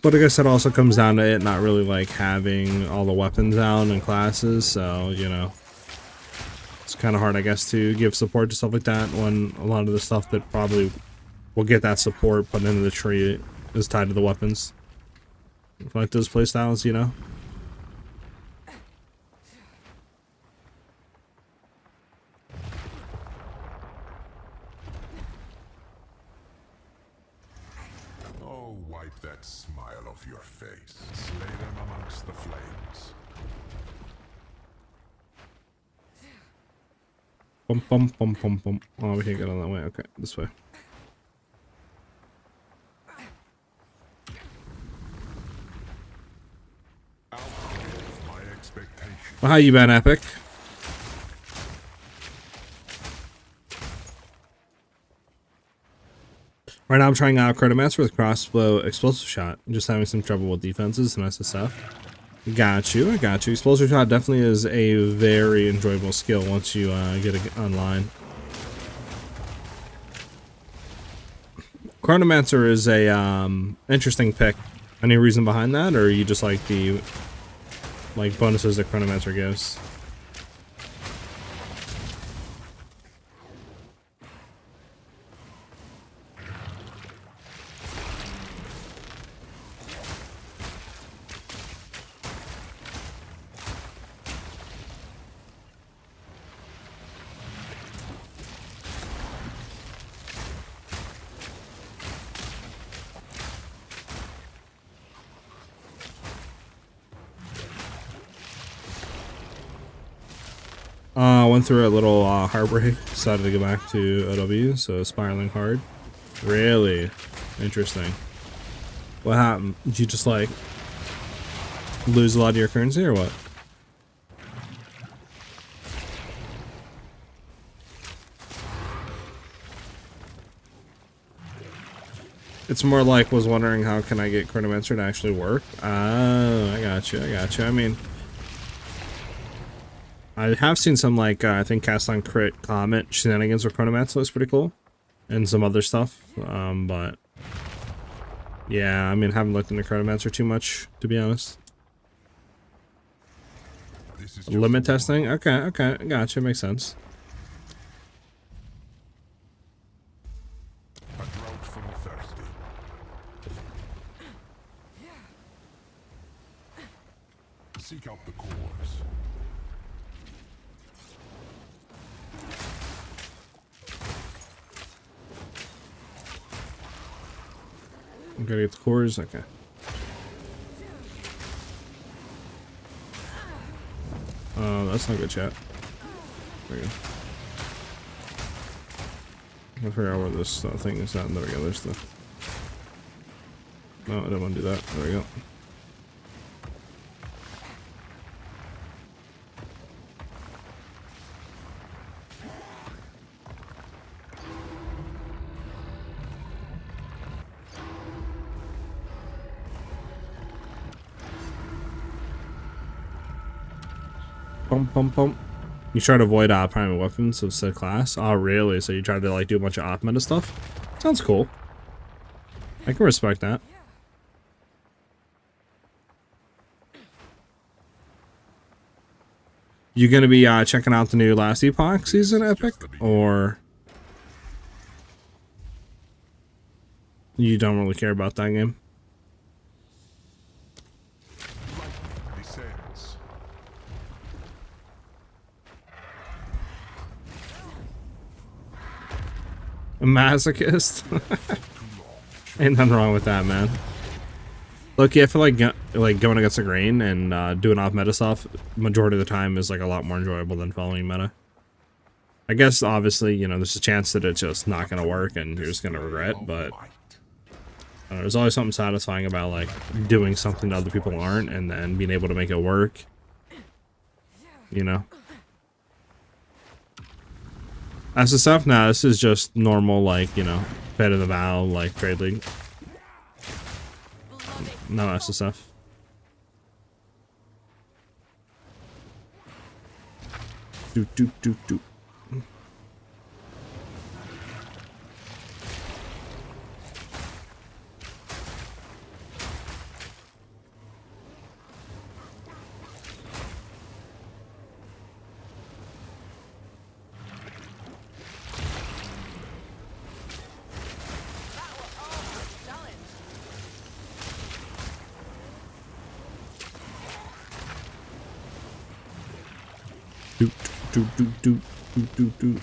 But I guess it also comes down to it not really like having all the weapons down and classes, so you know, it's kind of hard, I guess, to give support to stuff like that when a lot of the stuff that probably will get that support put into the tree is tied to the weapons. Like those playstyles, you know. Oh, wipe that smile off your face. Slay them amongst the flames. Bum bum bum bum bum. Oh, we can't get on that way. Okay, this way. Outlive my expectations. Well, how you been, Epic? Right now I'm trying out Chronomancer with crossbow explosive shot. I'm just having some trouble with defenses and SSF. Got you, I got you. Explosive shot definitely is a very enjoyable skill once you get it online. Chronomancer is a interesting pick. Any reason behind that, or you just like the bonuses that Chronomancer gives? Went through a little heartbreak, decided to go back to OW, so spiraling hard. Really interesting. What happened? Did you just like lose a lot of your currency or what? It's more like was wondering how can I get Chronomancer to actually work. Oh, I got you, I got you. I mean, I have seen some like I think cast on crit comment shenanigans with Chronomancer looks pretty cool, and some other stuff. But yeah, I mean, haven't looked into Chronomancer too much, to be honest. This is Limit testing, okay, okay, gotcha, makes sense. a drought for the thirsty. Seek out the cores. I'm gonna get the cores, okay. Oh, that's not good, chat. There you go. I figure out where this thing is at. There we go, there's the... No, I didn't want to do that. There we go. Pum pum pum. You try to avoid primary weapons of said class? Oh, really? So you try to like do a bunch of op meta stuff? Sounds cool. I can respect that. You gonna be checking out the new Last Epoch season, Epic, or you don't really care about that game? masochist. Ain't nothing wrong with that, man. Look, yeah, I feel like going against the grain and doing off meta stuff majority of the time is like a lot more enjoyable than following meta. I guess obviously, you know, there's a chance that it's just not gonna work and you're just gonna regret, but there's always something satisfying about like doing something that other people aren't and then being able to make it work. You know. As the stuff now, this is just normal, like, you know, Fed in the Vow, like trade league. No SSF. Do do do do. Do do do do do do do.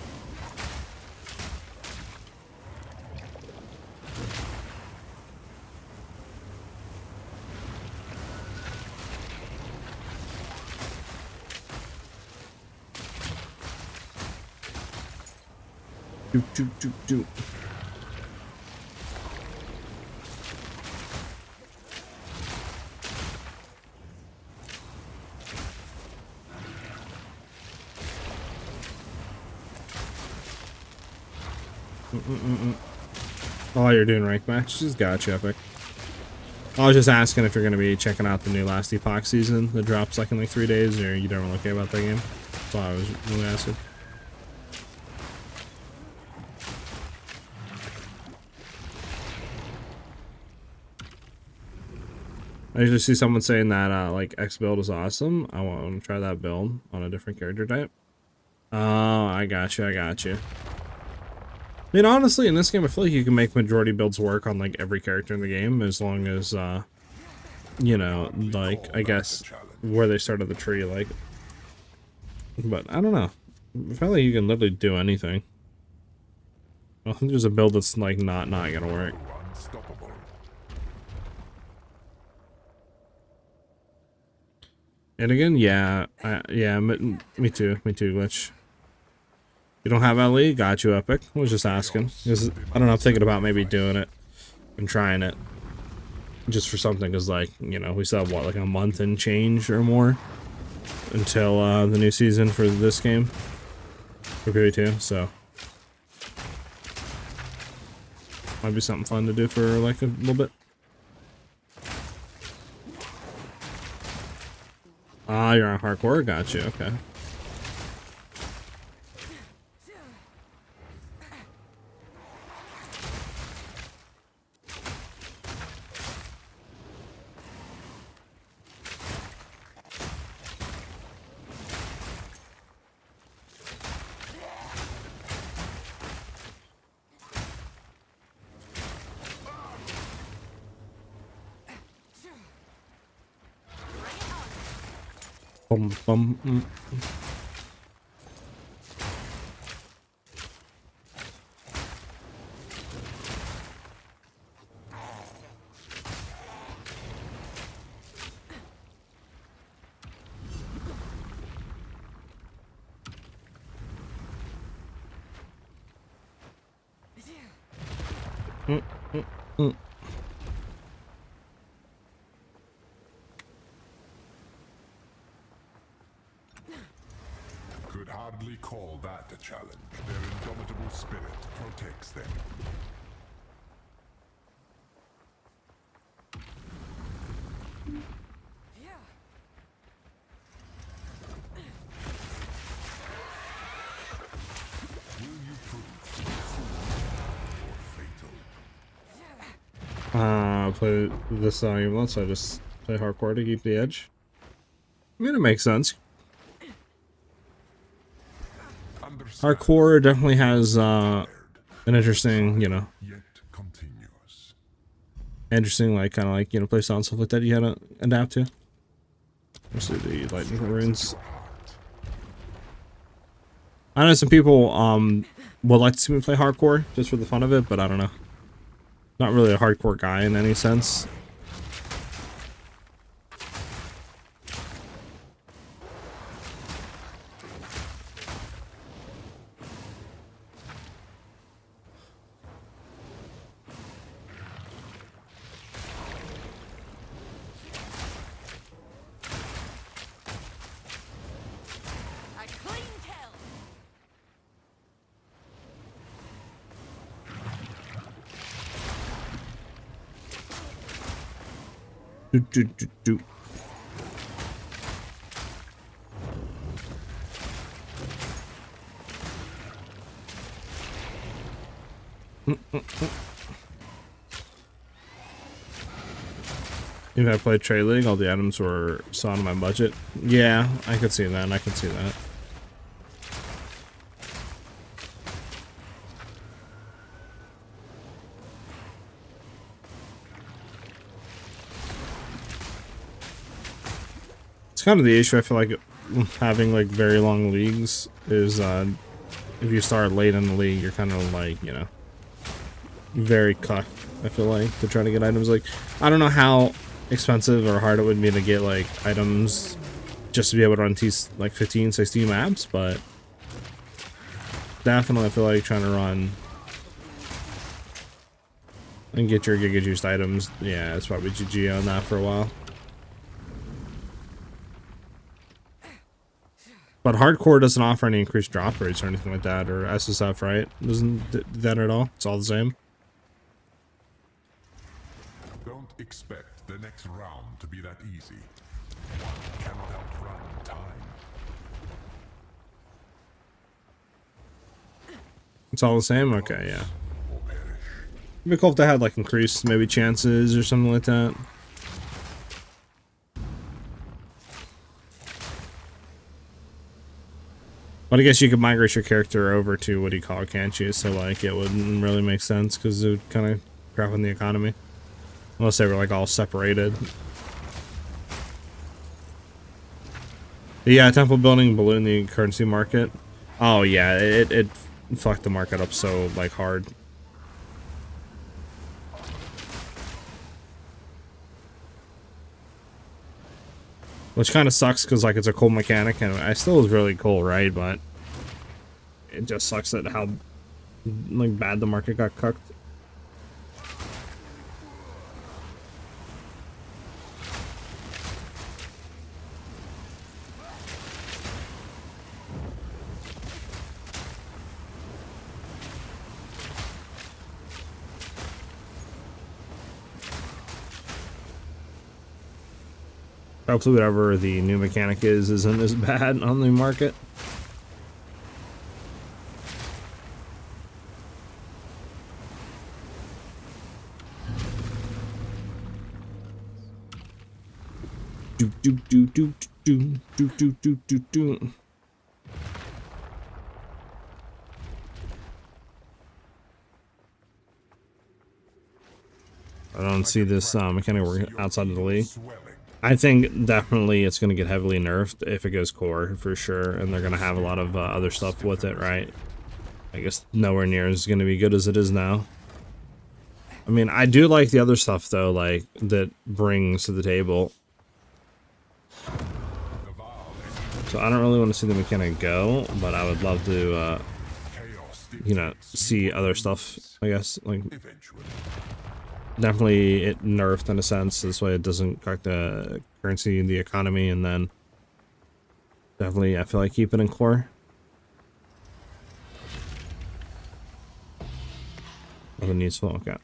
Do do do do. Oh, you're doing ranked matches? Gotcha, Epic. I was just asking if you're going to be checking out the new Last Epoch season that drops like in like 3 days, or you don't really care about that game. That's all I was really asking. I usually see someone saying that like X build is awesome. I want to try that build on a different character type. Oh, I got you. I got you. I mean, honestly, in this game, I feel like you can make majority builds work on, like, every character in the game, as long as, you know, like, I guess, where they started the tree, like. But, I don't know. I feel like you can literally do anything. I don't think there's a build that's, like, not gonna work. And again, yeah, yeah, me too, Glitch. You don't have LE? Got you, Epic. I was just asking. Because, I don't know, I'm thinking about maybe doing it and trying it. Just for something, because, like, you know, we still have, what, like a month and change or more until the new season for this game. For PoE2, so. Might be something fun to do for, like, a little bit. Ah, you're on hardcore? Got you, okay. Bum, bum, Could hardly call that a challenge. Their indomitable spirit protects them. Will you prove or fatal? play this even once, I just play hardcore to keep the edge. I mean, it makes sense. Hardcore definitely has an interesting, you know, interesting, like, kind of like, you know, playstyle and stuff like that you gotta adapt to. Let's do the lightning runes. I know some people would like to see me play hardcore just for the fun of it, but I don't know. Not really a hardcore guy in any sense. A clean kill. Do, do, do, do. If I played Trade League, all the items were still on my budget. Yeah, I could see that. I could see that. It's kind of the issue I feel like having like very long leagues is if you start late in the league, you're kind of like, you know, very cucked, I feel like, to try to get items. Like, I don't know how expensive or hard it would be to get like items just to be able to run like 15, 16 maps, but definitely I feel like trying to run and get your Giga Juiced items, yeah, it's probably GG on that for a while. But hardcore doesn't offer any increased drop rates or anything like that, or SSF, right? Doesn't do that at all? It's all the same. Don't expect the next round to be that easy. One cannot outrun time. It's all the same? Okay, yeah. Or perish. It'd be cool if they had like increased maybe chances or something like that. But I guess you could migrate your character over to what do you call it, can't you? So like it wouldn't really make sense because it would kind of crap on the economy. Unless they were like all separated. But yeah, temple building balloon the currency market. Oh yeah, it fucked the market up so like hard. Which kind of sucks because like it's a cool mechanic and I still is really cool, right? But it just sucks that how like bad the market got cucked. Hopefully whatever the new mechanic is isn't as bad on the market. Do do do do do do do do do do. I don't see this mechanic working outside of the league. I think definitely it's going to get heavily nerfed if it goes core, for sure, and they're going to have a lot of other stuff with it, right? I guess nowhere near as going to be good as it is now. I mean, I do like the other stuff, though, like, that brings to the table. So I don't really want to see the mechanic go, but I would love to, you know, see other stuff, I guess, like... Definitely it nerfed in a sense, this way it doesn't crack the currency in the economy, and then definitely I feel like keep it in core. Nothing useful, okay.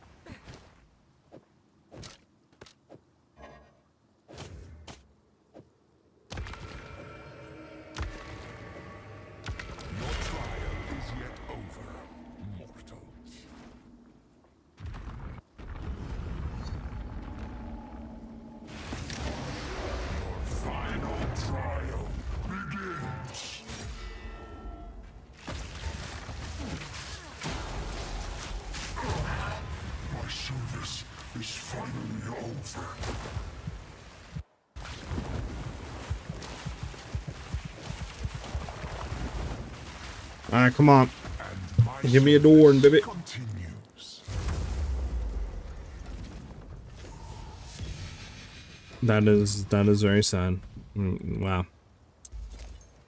Alright, come on. And my Give me a door, baby. Continues. That is very sad. Wow.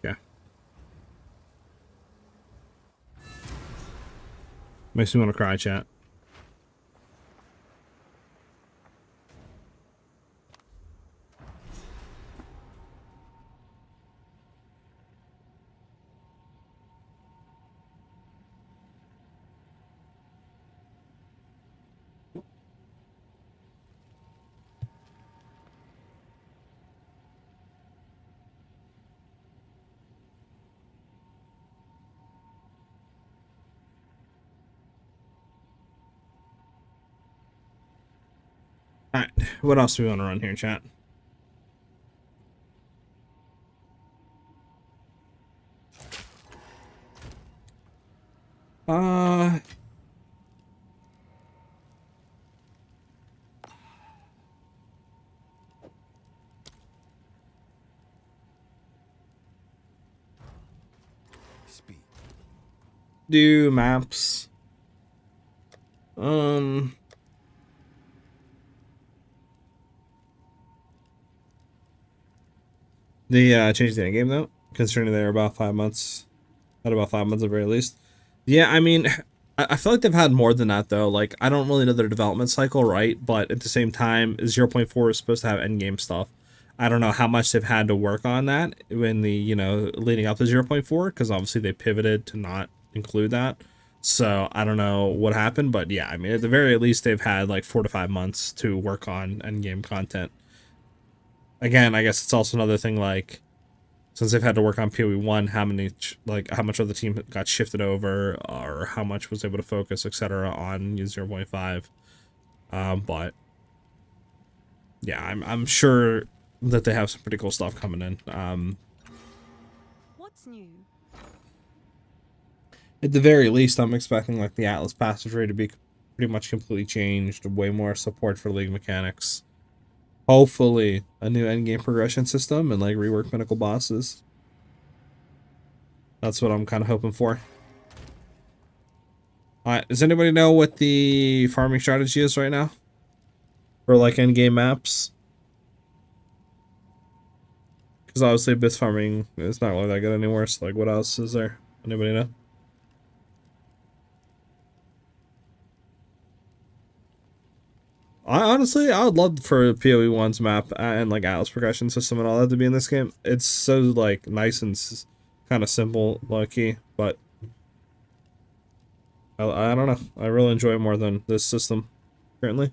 Yeah. Makes me want to cry, chat. Alright, what else do we want to run here, chat? Uh... Speed. Do maps. They changed the end game though, considering they're about 5 months, at about 5 months at the very least. Yeah, I mean, I feel like they've had more than that though. Like, I don't really know their development cycle, right? But at the same time, 0.4 is supposed to have end game stuff. I don't know how much they've had to work on that when the, you know, leading up to 0.4, because obviously they pivoted to not include that. So I don't know what happened, but yeah, I mean, at the very least, they've had like 4 to 5 months to work on end game content. Again, I guess it's also another thing, like, since they've had to work on PoE 1, how much of the team got shifted over, or how much was able to focus, etc. on 0.5. But yeah, I'm sure that they have some pretty cool stuff coming in. What's new? At the very least, I'm expecting like the Atlas passageway to be pretty much completely changed, way more support for league mechanics. Hopefully, a new endgame progression system and like rework pinnacle bosses. That's what I'm kind of hoping for. Alright, does anybody know what the farming strategy is right now? For like endgame maps? Because obviously Abyss farming is not really that good anymore, so like what else is there? Anybody know? I would love for PoE 1's map and like Atlas progression system and all that to be in this game. It's so like nice and kind of simple, low-key, but I don't know. I really enjoy it more than this system currently.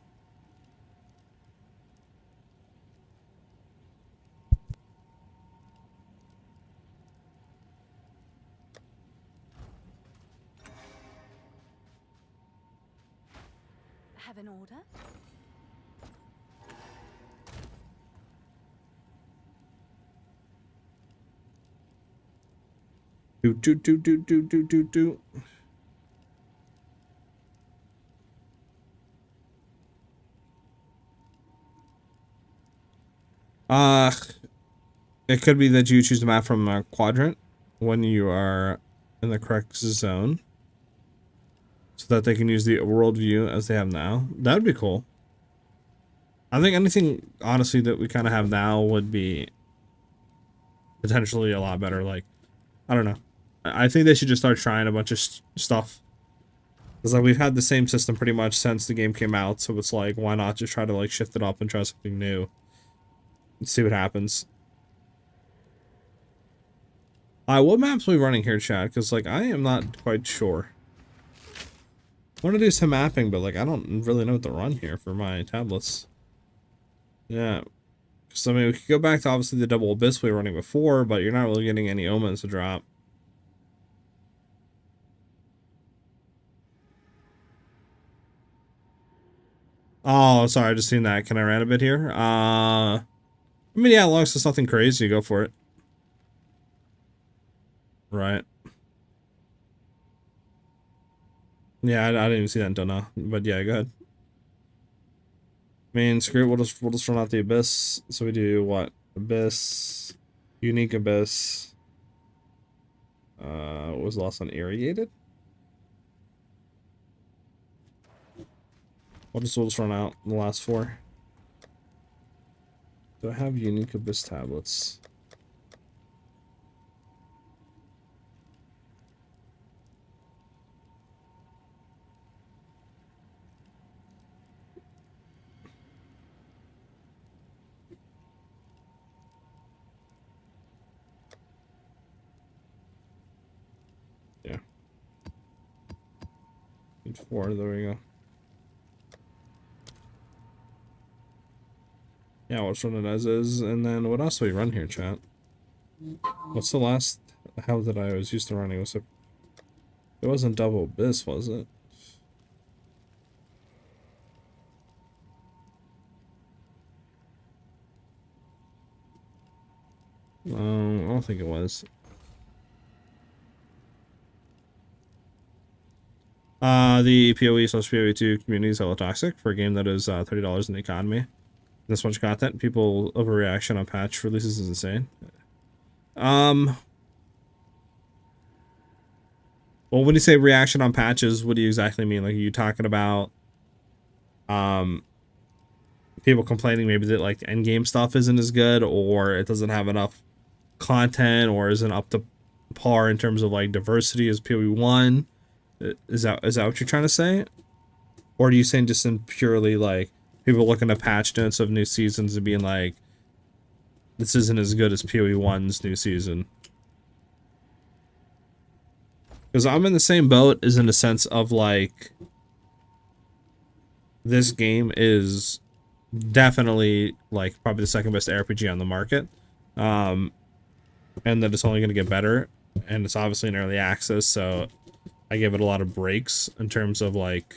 Have an order? Do. Uh, it could be that you choose the map from a quadrant when you are in the correct zone, so that they can use the world view as they have now. That would be cool. I think anything, honestly, that we kind of have now would be potentially a lot better. Like, I don't know. I think they should just start trying a bunch of stuff. Because like we've had the same system pretty much since the game came out, so it's like, why not just try to like shift it up and try something new? Let's see what happens. What maps are we running here, chat? Because like I am not quite sure. I want to do some mapping, but like I don't really know what to run here for my tablets. Yeah. So I mean, we could go back to obviously the double abyss we were running before, but you're not really getting any omens to drop. Oh, sorry, I just seen that. Can I rant a bit here? I mean, yeah, as long as it's nothing crazy, go for it. Right. Yeah, I didn't even see that until now. But yeah, go ahead. I mean, screw it, we'll just run out the abyss. So we do what? Abyss, unique abyss. What was the last one? Irrigated? We'll just run out the last 4. Do I have unique Abyss tablets? Yeah. Need 4, there we go. Yeah, we'll just run it as is, and then what else do we run here, chat? What's the last hell that I was used to running? Was it wasn't double Abyss, was it? I don't think it was. The PoE/PoE2 community is hella toxic for a game that is $30 in the economy. This much content, people overreaction on patch releases is insane. Well, when you say reaction on patches, what do you exactly mean? Like, are you talking about people complaining maybe that like end game stuff isn't as good, or it doesn't have enough content, or isn't up to par in terms of like diversity as PoE1? Is that what you're trying to say? Or are you saying just in purely like people looking at patch notes of new seasons and being like, this isn't as good as PoE1's new season? Because I'm in the same boat as in the sense of like, this game is definitely like probably the second best RPG on the market. And that it's only going to get better. And it's obviously in early access, so I give it a lot of breaks in terms of like,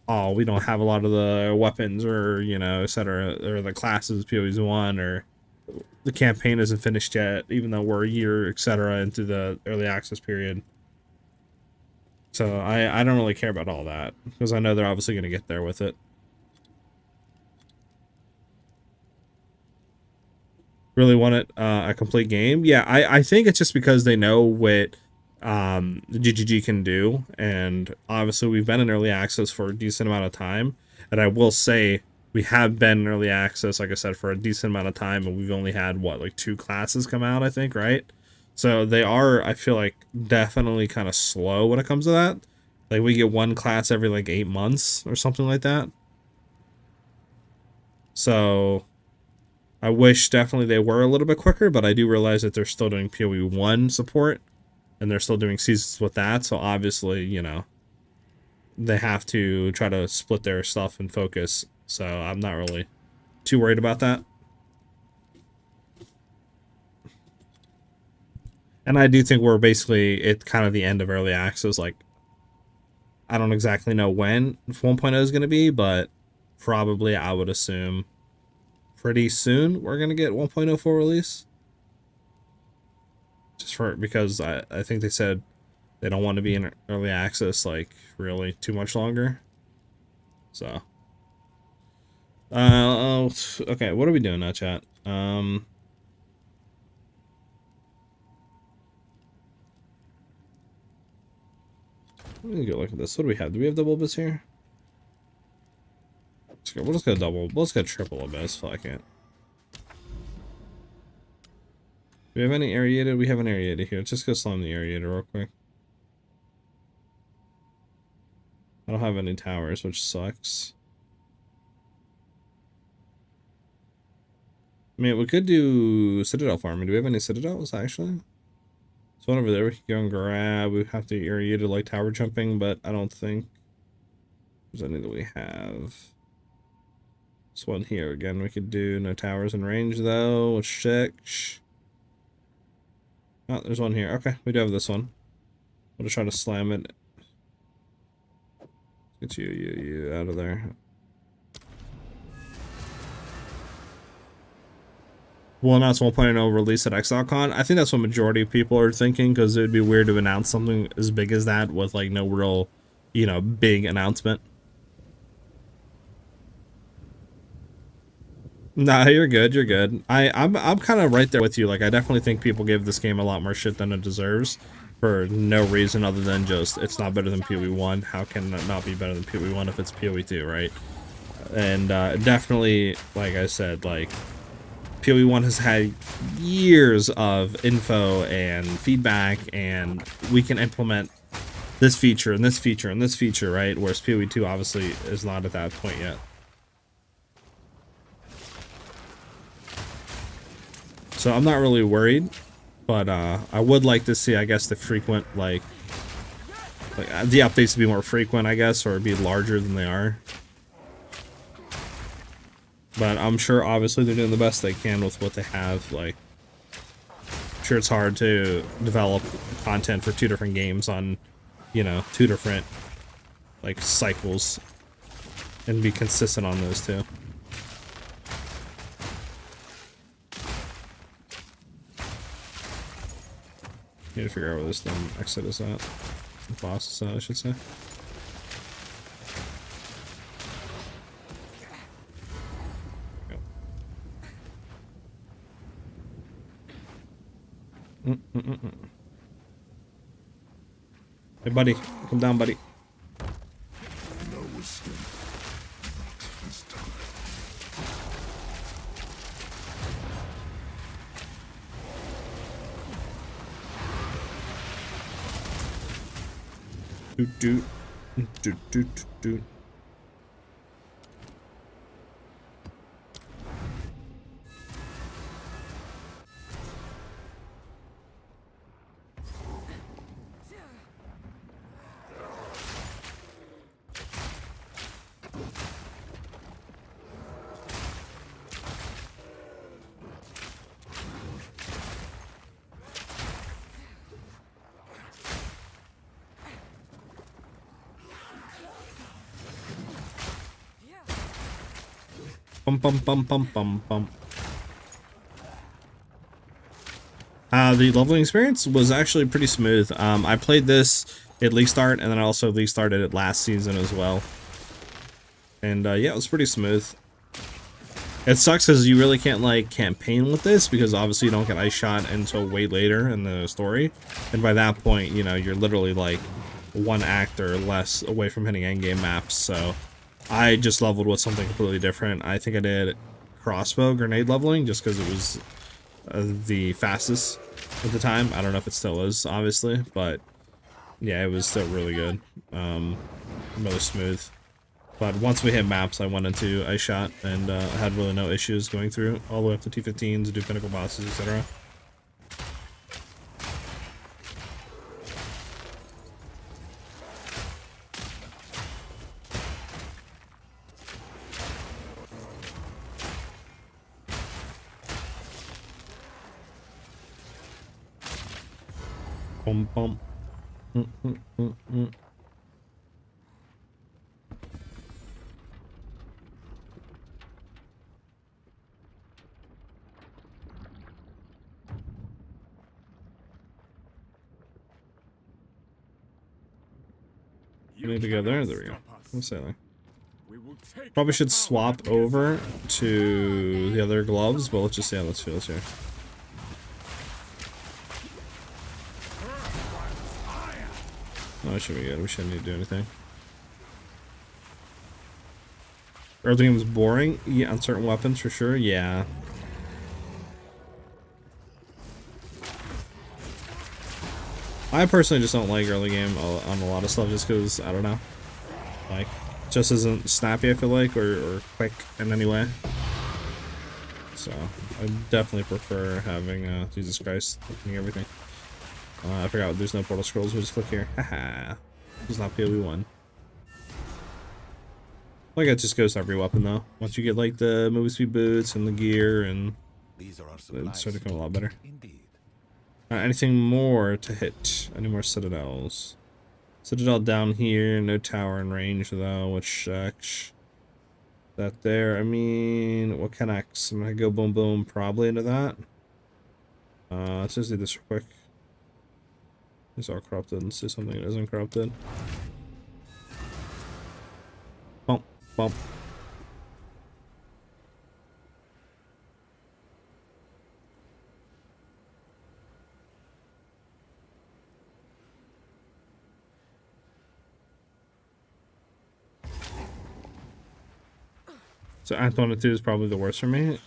oh, we don't have a lot of the weapons or, you know, etc., or the classes PoE's 1, or the campaign isn't finished yet, even though we're a year, etc., into the early access period. So I don't really care about all that, because I know they're obviously going to get there with it. Really want it a complete game? Yeah, I think it's just because they know what the GGG can do, and obviously we've been in early access for a decent amount of time, and I will say we have been in early access, like I said, for a decent amount of time, and we've only had what, like 2 classes come out, I think, right? So they are, I feel like, definitely kind of slow when it comes to that. Like, we get 1 class every like 8 months or something like that. So I wish definitely they were a little bit quicker, but I do realize that they're still doing PoE 1 support, and they're still doing seasons with that, so obviously, you know, they have to try to split their stuff and focus, so I'm not really too worried about that. And I do think we're basically at kind of the end of early access. Like, I don't exactly know when 1.0 is going to be, but probably I would assume pretty soon we're going to get 1.0 full release. Just because I think they said they don't want to be in early access like really too much longer. So okay, what are we doing now, chat? Let me go look at this. What do we have? Do we have double abyss here? We'll just go double. We'll just go triple abyss. Fuck it. Do we have any aerated? We have an aerated here. Let's just go slam the aerated real quick. I don't have any towers, which sucks. I mean, we could do Citadel farming. Do we have any Citadels, actually? There's one over there we could go and grab. We have to aerated like tower jumping, but I don't think there's any that we have. This one here, again, we could do no towers in range, though. Let's check. Oh, there's one here. Okay, we do have this one. We'll just try to slam it. Get you out of there. We'll announce 1.0 release at ExileCon. I think that's what majority of people are thinking, because it would be weird to announce something as big as that with like no real, you know, big announcement. Nah, you're good. You're good. I'm kind of right there with you. Like, I definitely think people give this game a lot more shit than it deserves for no reason other than just it's not better than PoE 1. How can it not be better than PoE 1 if it's PoE 2, right? And definitely, like I said, like PoE 1 has had years of info and feedback, and we can implement this feature and this feature and this feature, right? Whereas PoE 2 obviously is not at that point yet. So I'm not really worried, but I would like to see, I guess, the frequent, like the updates to be more frequent, I guess, or be larger than they are. But I'm sure, obviously, they're doing the best they can with what they have. Like, I'm sure it's hard to develop content for 2 different games on, you know, 2 different, like, cycles and be consistent on those 2. Need to figure out where this damn exit is at. The boss is at, I should say. Hey, buddy. Come down, buddy. Doot doot. Doot doot doot. Bum bum bum bum bum bum. The leveling experience was actually pretty smooth. I played this at League Start, and then I also League Started it last season as well. And yeah, it was pretty smooth. It sucks because you really can't like campaign with this because obviously you don't get ice shot until way later in the story, and by that point, you know, you're literally like 1 act or less away from hitting endgame maps. So I just leveled with something completely different. I think I did crossbow grenade leveling just because it was the fastest at the time. I don't know if it still is, obviously, but yeah, it was still really good. Really smooth. But once we hit maps, I went into ice shot and had really no issues going through all the way up to T15s, do pinnacle bosses, etc. Bum bum. Together. There we go. I'm sailing. Probably should swap over to the other gloves, but let's just see how this feels here. No, it should be good. We shouldn't need to do anything. Early game was boring. Yeah, on certain weapons for sure. Yeah. I personally just don't like early game on a lot of stuff just because, I don't know. Like, just isn't snappy, I feel like, or quick in any way. So, I definitely prefer having, Jesus Christ, looking at everything. I forgot, there's no portal scrolls, we just click here. Haha. It's not PoE 1. Like, it just goes to every weapon, though. Once you get, like, the movie speed boots and the gear, and These are our it's supplies. starting to come a lot better. Indeed. Anything more to hit? Any more citadels? Citadel down here, no tower in range though, which sucks. That there, I mean, what connects? I'm gonna go boom boom probably into that. Let's just do this real quick. These are corrupted. Let's do something that isn't corrupted. Bump, bump. So Act 1 and 2 is probably the worst for me.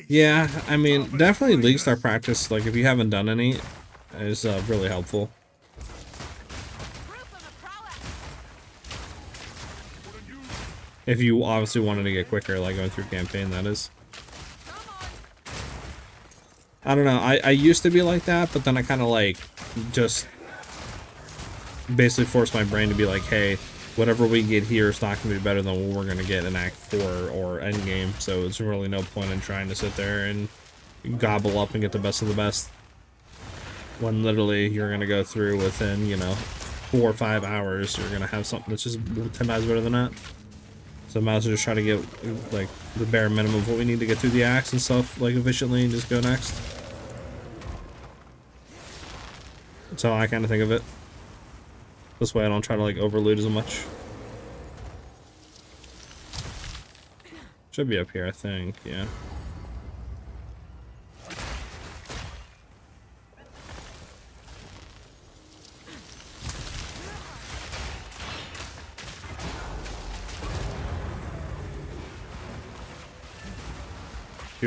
Yeah, I mean, definitely League Star practice, like if you haven't done any, is really helpful. If you obviously wanted to get quicker, like going through campaign, that is. I don't know, I used to be like that, but then I kind of like just basically forced my brain to be like, hey, whatever we get here is not going to be better than what we're going to get in Act 4 or Endgame, so there's really no point in trying to sit there and gobble up and get the best of the best. When literally you're going to go through within, you know, 4 or 5 hours, you're going to have something that's just 10 times better than that. So I might as well just try to get, like, the bare minimum of what we need to get through the acts and stuff, like, efficiently and just go next. That's how I kind of think of it. This way I don't try to, like, overloot as much. Should be up here, I think, yeah.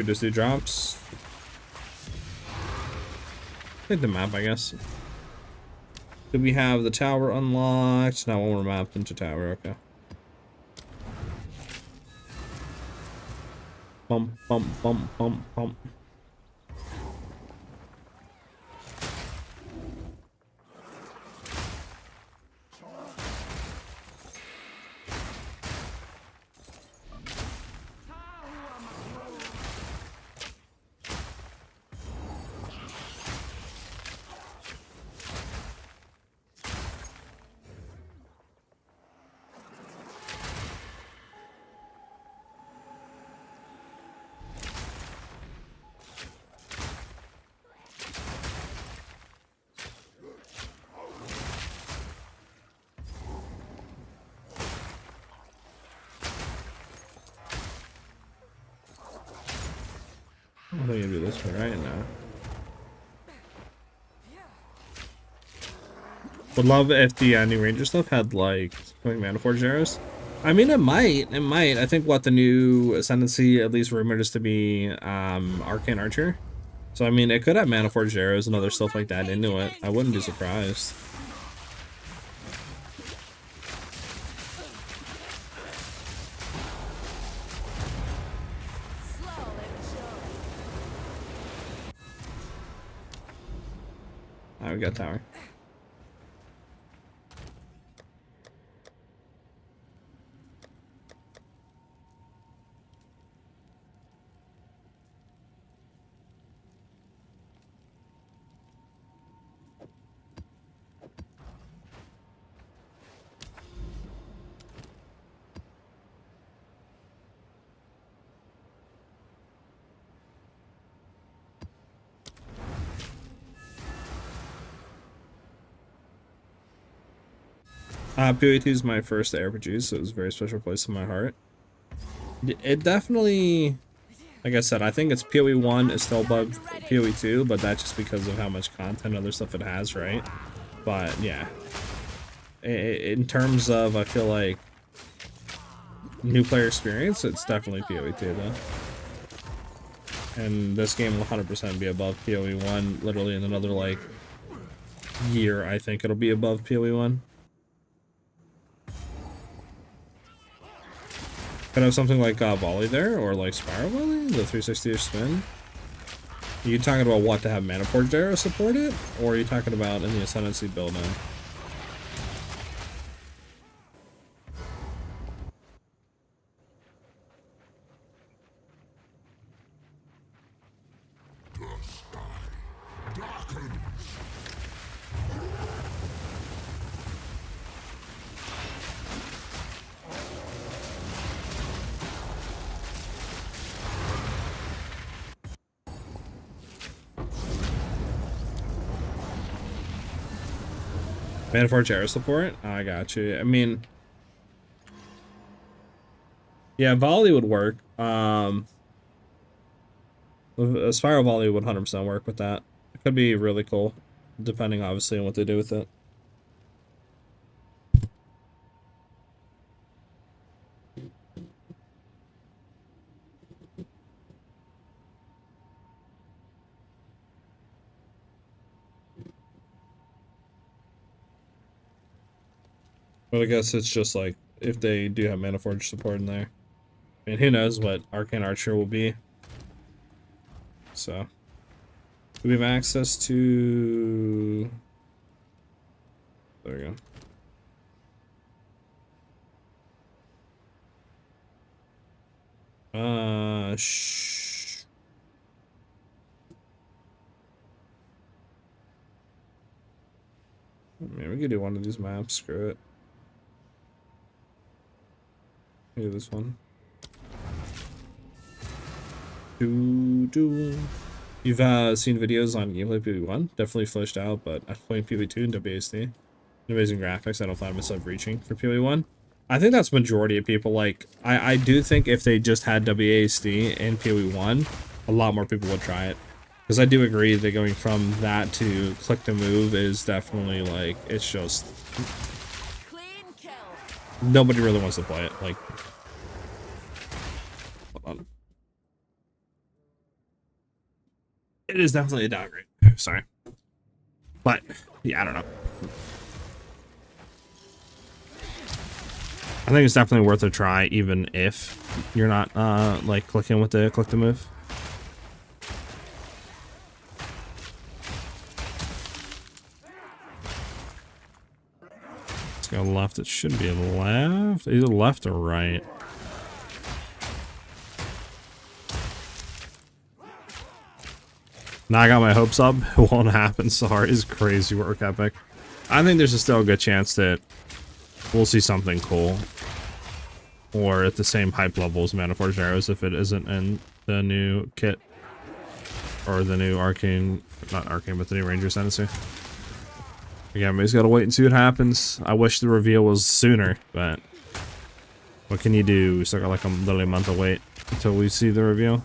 Just do drops. Take the map, I guess. Do we have the tower unlocked? No, we're mapped into tower, okay. Bump, bump, bump, bump, bump. I think you do this one right now. Would love if the new Ranger stuff had like Maniforge arrows. I mean, it might. It might. I think what the new Ascendancy at least rumored is to be Arcane Archer. So I mean, it could have Maniforge arrows and other stuff like that into it. I wouldn't be surprised. Alright, we got tower. PoE 2 is my first RPG, so it was a very special place in my heart. It definitely, like I said, I think it's PoE 1 is still above PoE 2, but that's just because of how much content and other stuff it has, right? But yeah, in terms of, I feel like, new player experience, it's definitely PoE 2 though. And this game will 100% be above PoE 1, literally in another, like, year, I think it'll be above PoE 1. Could have something like volley there, or like spiral volley, the 360-ish spin. Are you talking about what, to have Maniforged arrow support it, or are you talking about in the Ascendancy build in? Maniforged arrow support? I got you. I mean, yeah, volley would work. A spiral volley would 100% work with that. It could be really cool, depending obviously on what they do with it. But I guess it's just like if they do have Mana Forge support in there. And who knows what Arcane Archer will be. So we have access to, there we go. Maybe we could do one of these maps. Screw it. Do this one. You've seen videos on gameplay PoE1. Definitely fleshed out, but I'm playing PoE2 and WASD. Amazing graphics. I don't find myself reaching for PoE1. I think that's majority of people. Like, I do think if they just had WASD and PoE1, a lot more people would try it. Because I do agree that going from that to click to move is definitely like, it's just, Clean kill. nobody really wants to play it. Like, hold on. It is definitely a downgrade. Sorry. But, yeah, I don't know. I think it's definitely worth a try, even if you're not, like, clicking with the click to move. Let's go left. It should be left. Either left or right. Now I got my hopes up. It won't happen. Sorry, it's crazy work epic. I think there's still a good chance that we'll see something cool. Or at the same hype level as Mana Forged Arrows if it isn't in the new kit. Or the new Arcane, not Arcane, but the new Ranger Ascendancy. Again, we just gotta wait and see what happens. I wish the reveal was sooner, but what can you do? We still got like literally a month to wait until we see the reveal.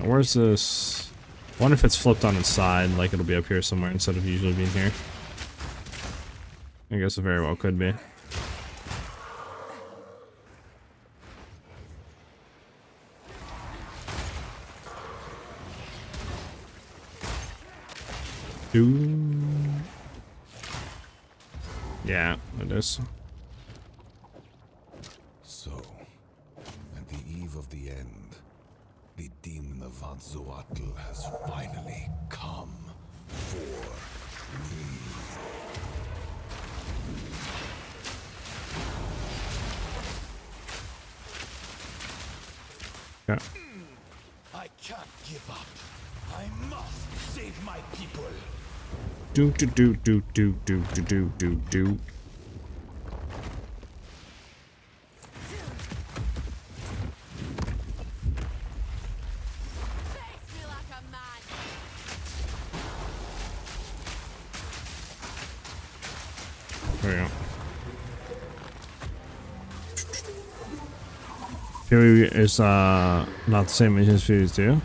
Where's this? I wonder if it's flipped on its side, like it'll be up here somewhere instead of usually being here. I guess it very well could be. Yeah, it is. So, at the eve of the end, the demon of Vanzoatl has finally come for me. Yeah. I can't give up. I must save my people. Do do do do do do do do do do. Face me like a man. There we go. PoE is not the same engine as PoE2.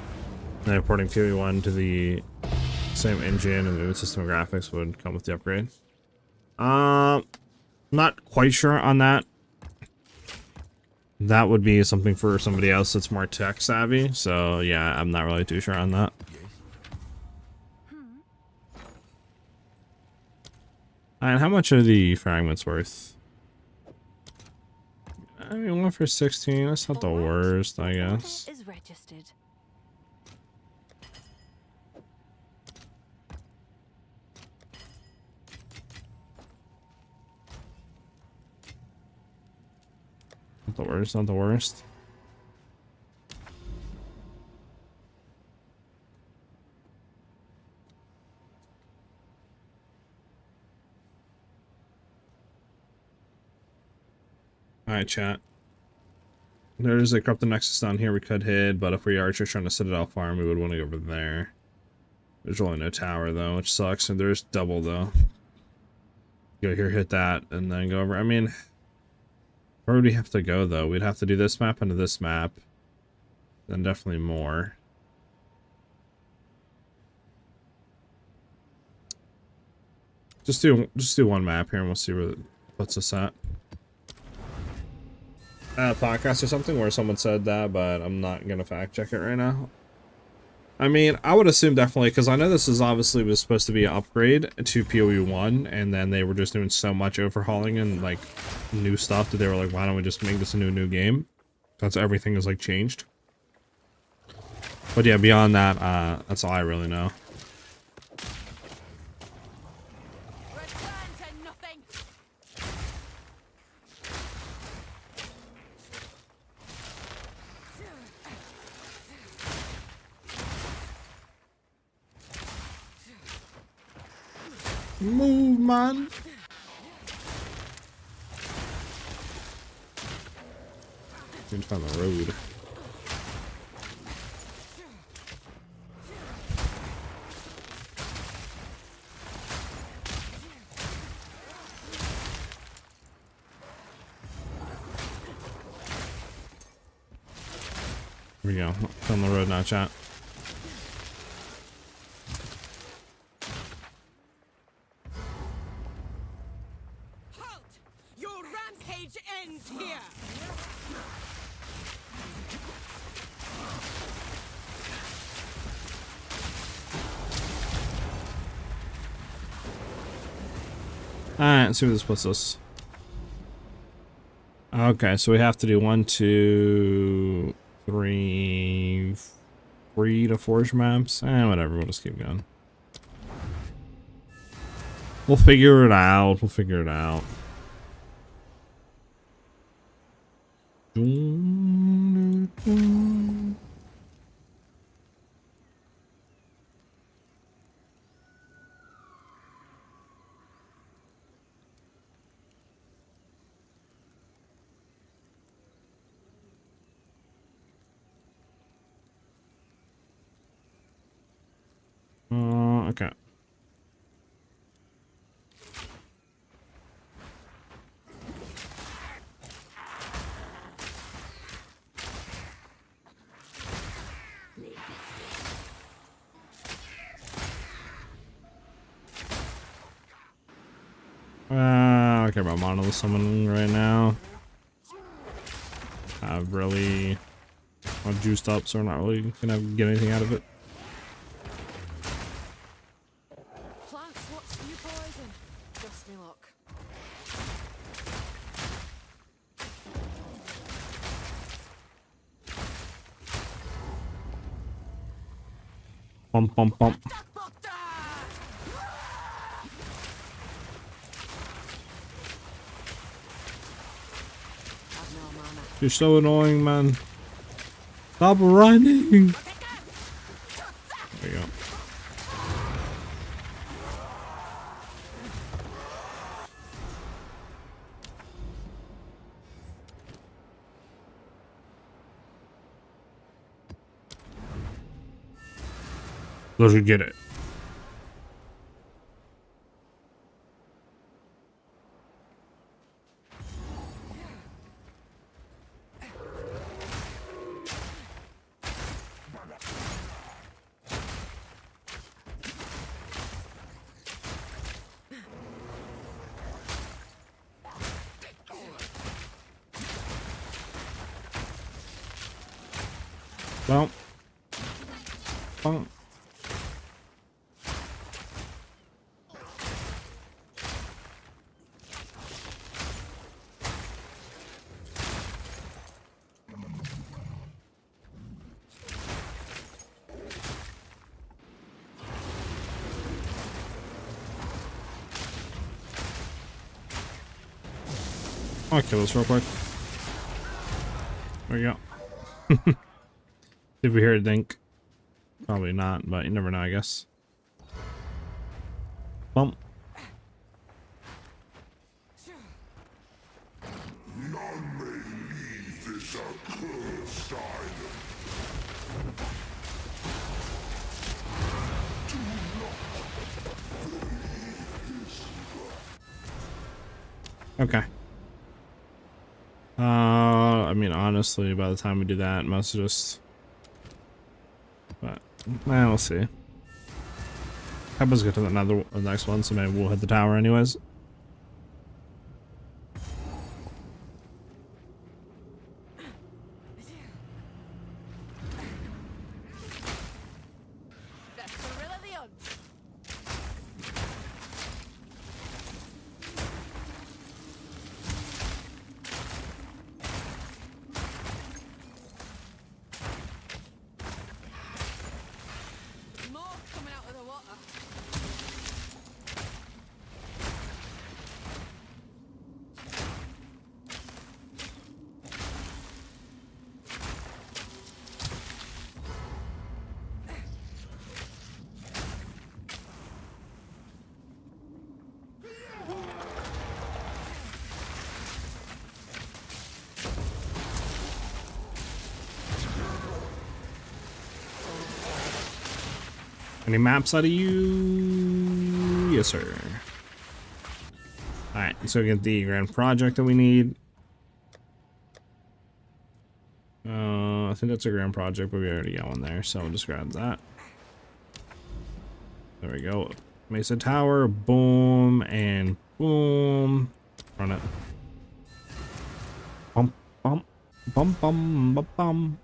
They're porting PoE1 to the same engine and the system of graphics would come with the upgrade. Not quite sure on that. That would be something for somebody else that's more tech savvy. So yeah, I'm not really too sure on that. And how much are the fragments worth? I mean, 1 for 16. That's not the worst, I guess. Is registered. Not the worst, not the worst. Alright, chat. There's a Corrupted Nexus down here we could hit, but if we are just trying to Citadel farm, we would want to go over there. There's only no tower, though, which sucks. And there's double, though. Go here, hit that, and then go over. I mean, where would we have to go, though? We'd have to do this map into this map. Then definitely more. Just do one map here, and we'll see where it puts us at. Podcast or something where someone said that, but I'm not gonna fact check it right now. I mean, I would assume definitely, because I know this is obviously was supposed to be an upgrade to PoE 1, and then they were just doing so much overhauling and, like, new stuff that they were like, why don't we just make this a new game? That's everything is, like, changed. But yeah, beyond that, that's all I really know. Return to nothing. Move, man. Need to find the road. Here we go. On the road now, chat. Halt! Your rampage ends here. Alright, let's see where this puts us. Okay, so we have to do 1, 2, 3 to forge maps. Whatever, we'll just keep going. We'll figure it out. We'll figure it out. Okay. I don't care about monolith summoning right now. I've really juiced up, so we're not really gonna get anything out of it. Plants what's you poison. Just me luck. Bump, bump, bump. Have no mana. You're so annoying, man. Stop running. There we go. Those who get it. Well. Bump. I'll kill this real quick. There we go. Did we hear a dink? Probably not, but you never know, I guess. Bump. None may leave this accursed island. Okay. I mean, honestly, by the time we do that, it must just... But, we'll see. Help us get to the next one, so maybe we'll hit the tower anyways. Any maps out of you? Yes, sir. Alright, so we get the grand project that we need. I think that's a grand project, but we already got one there, so we'll just grab that. There we go. Mesa Tower, boom, and boom. Run it. Bump, bump, bump, bum, bum, bum.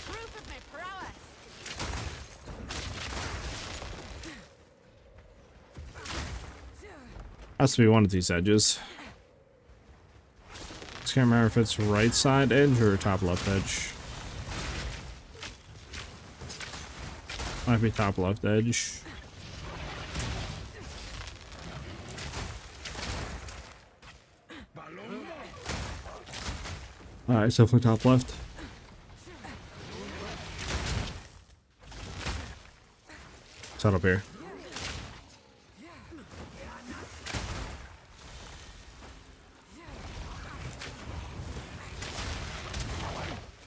Proof of my prowess. Has to be one of these edges. Just can't remember if it's right side edge or top left edge. Might be top left edge. Alright, so definitely top left. Set up here.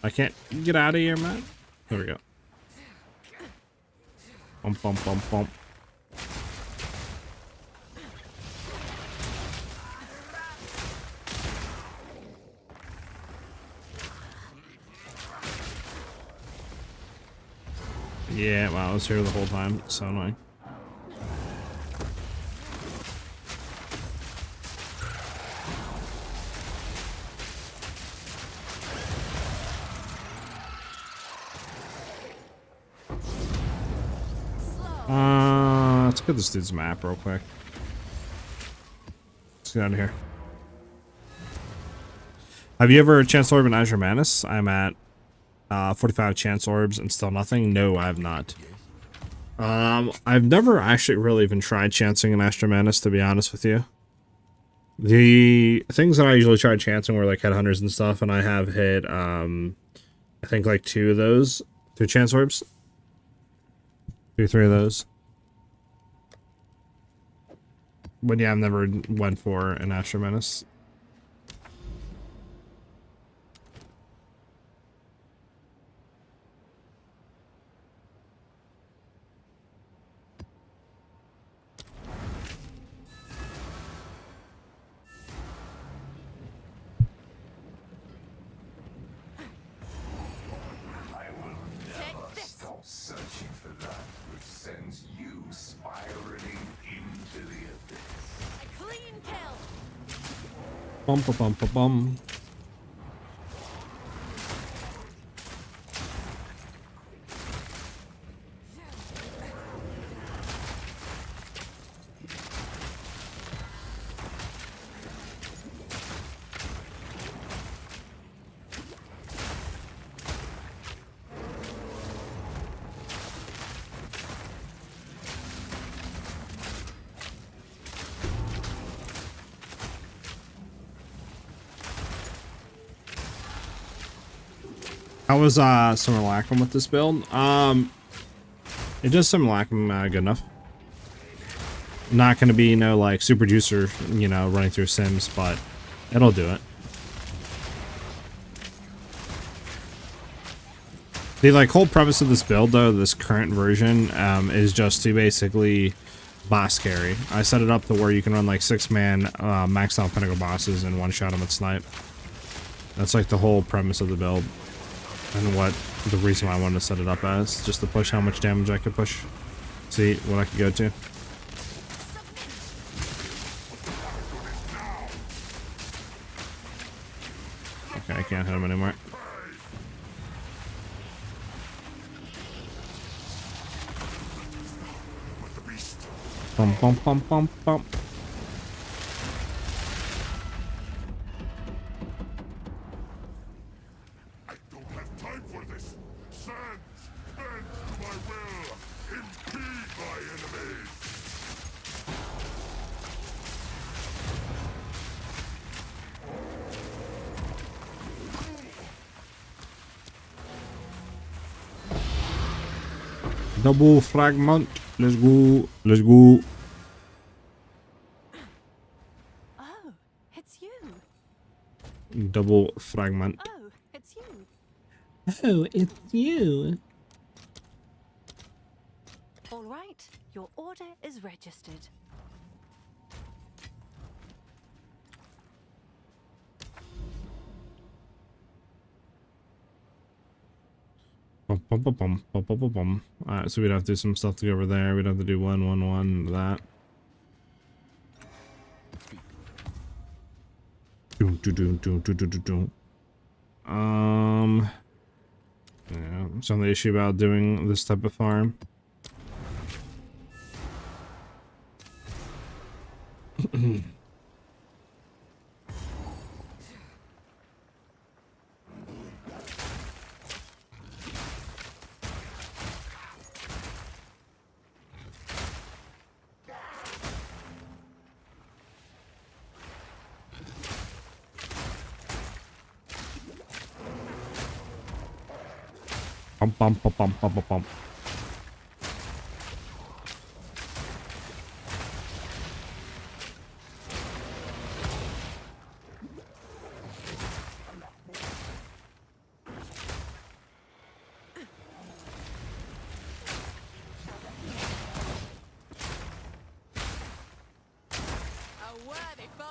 I can't get out of here, man. There we go. Bump, bump, bump, bump. Yeah, wow, I was here the whole time. So annoying. Let's get this dude's map real quick. Let's get out of here. Have you ever Chance Orb in Azure Manus? I'm at 45 Chance Orbs and still nothing. No, I have not. I've never actually really even tried chancing in Azure Manus, to be honest with you. The things that I usually try chancing were like headhunters and stuff, and I have hit I think like 2 of those. 2 Chance Orbs. 2 or 3 of those. But yeah, I've never went for an Azure Menace. Take this. Stop searching for that which sends you spiraling into the abyss. A clean kill. Bum ba bum ba bum. How was Simulacrum with this build? It does Simulacrum good enough. Not gonna be like super juicer, running through Sims, but it'll do it. The whole premise of this build, though, this current version, is just to basically boss carry. I set it up to where you can run like 6-man maxed out pinnacle bosses and one-shot them with snipe. That's like the whole premise of the build. And what the reason why I wanted to set it up as, just to push how much damage I could push. See what I could go to. Okay, I can't hit him anymore. Bump, bump, bump, bump, bump. Double fragment. Let's go. Let's go. Oh, it's you. Double fragment. Oh, it's you. Oh, it's you. All right, your order is registered. Bum, bum, bum, bum, bum, bum, bum, bum. Alright, so we'd have to do some stuff to go over there. We'd have to do 1, 1, 1, that. Doom, doom, doom, doom, doom, doom, doom. Yeah, some of the issue about doing this type of farm. Bum, bum, bum, bum, bum, bum, bum. A worthy foe.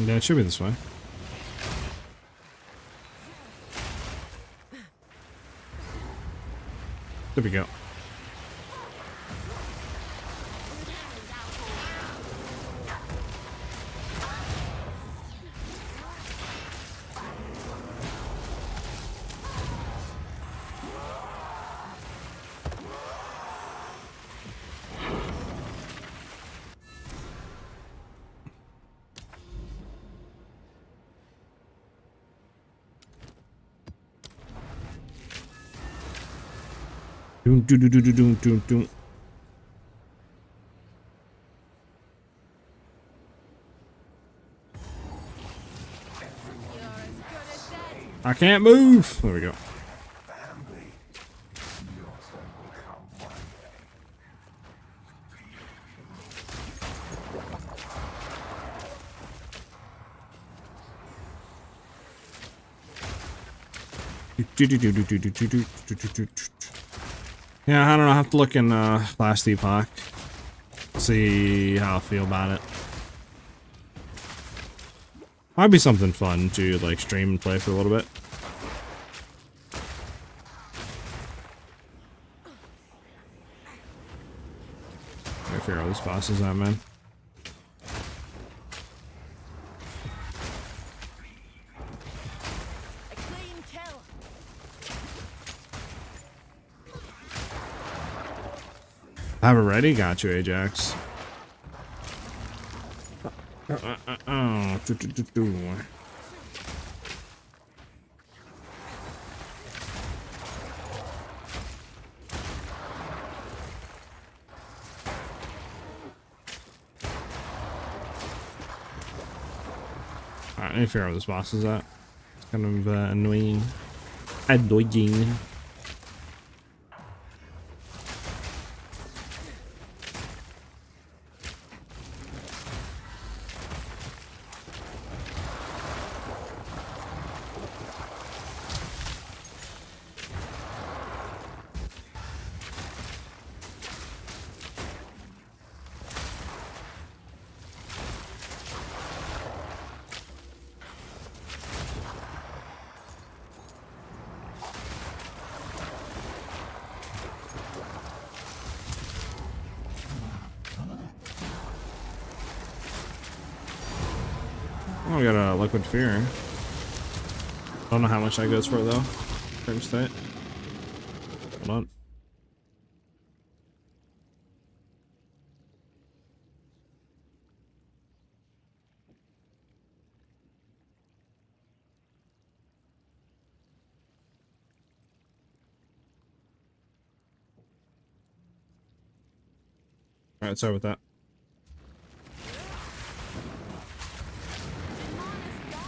Yeah, it should be this way. There we go. Doom, doom, doom, doom, doom, doom, doom. You're as good as dead. I can't move. There we go. Yeah, I don't know. I have to look in last epoch. See how I feel about it. Might be something fun to like stream and play for a little bit. I figure out this boss is that, man. A clean kill. Have it ready? Got you, Ajax. Alright, let me figure out where this boss is at. It's kind of annoying. Annoying. Oh, we got a liquid fear. Don't know how much that goes for though. Frame state. Hold on. Alright, sorry with that.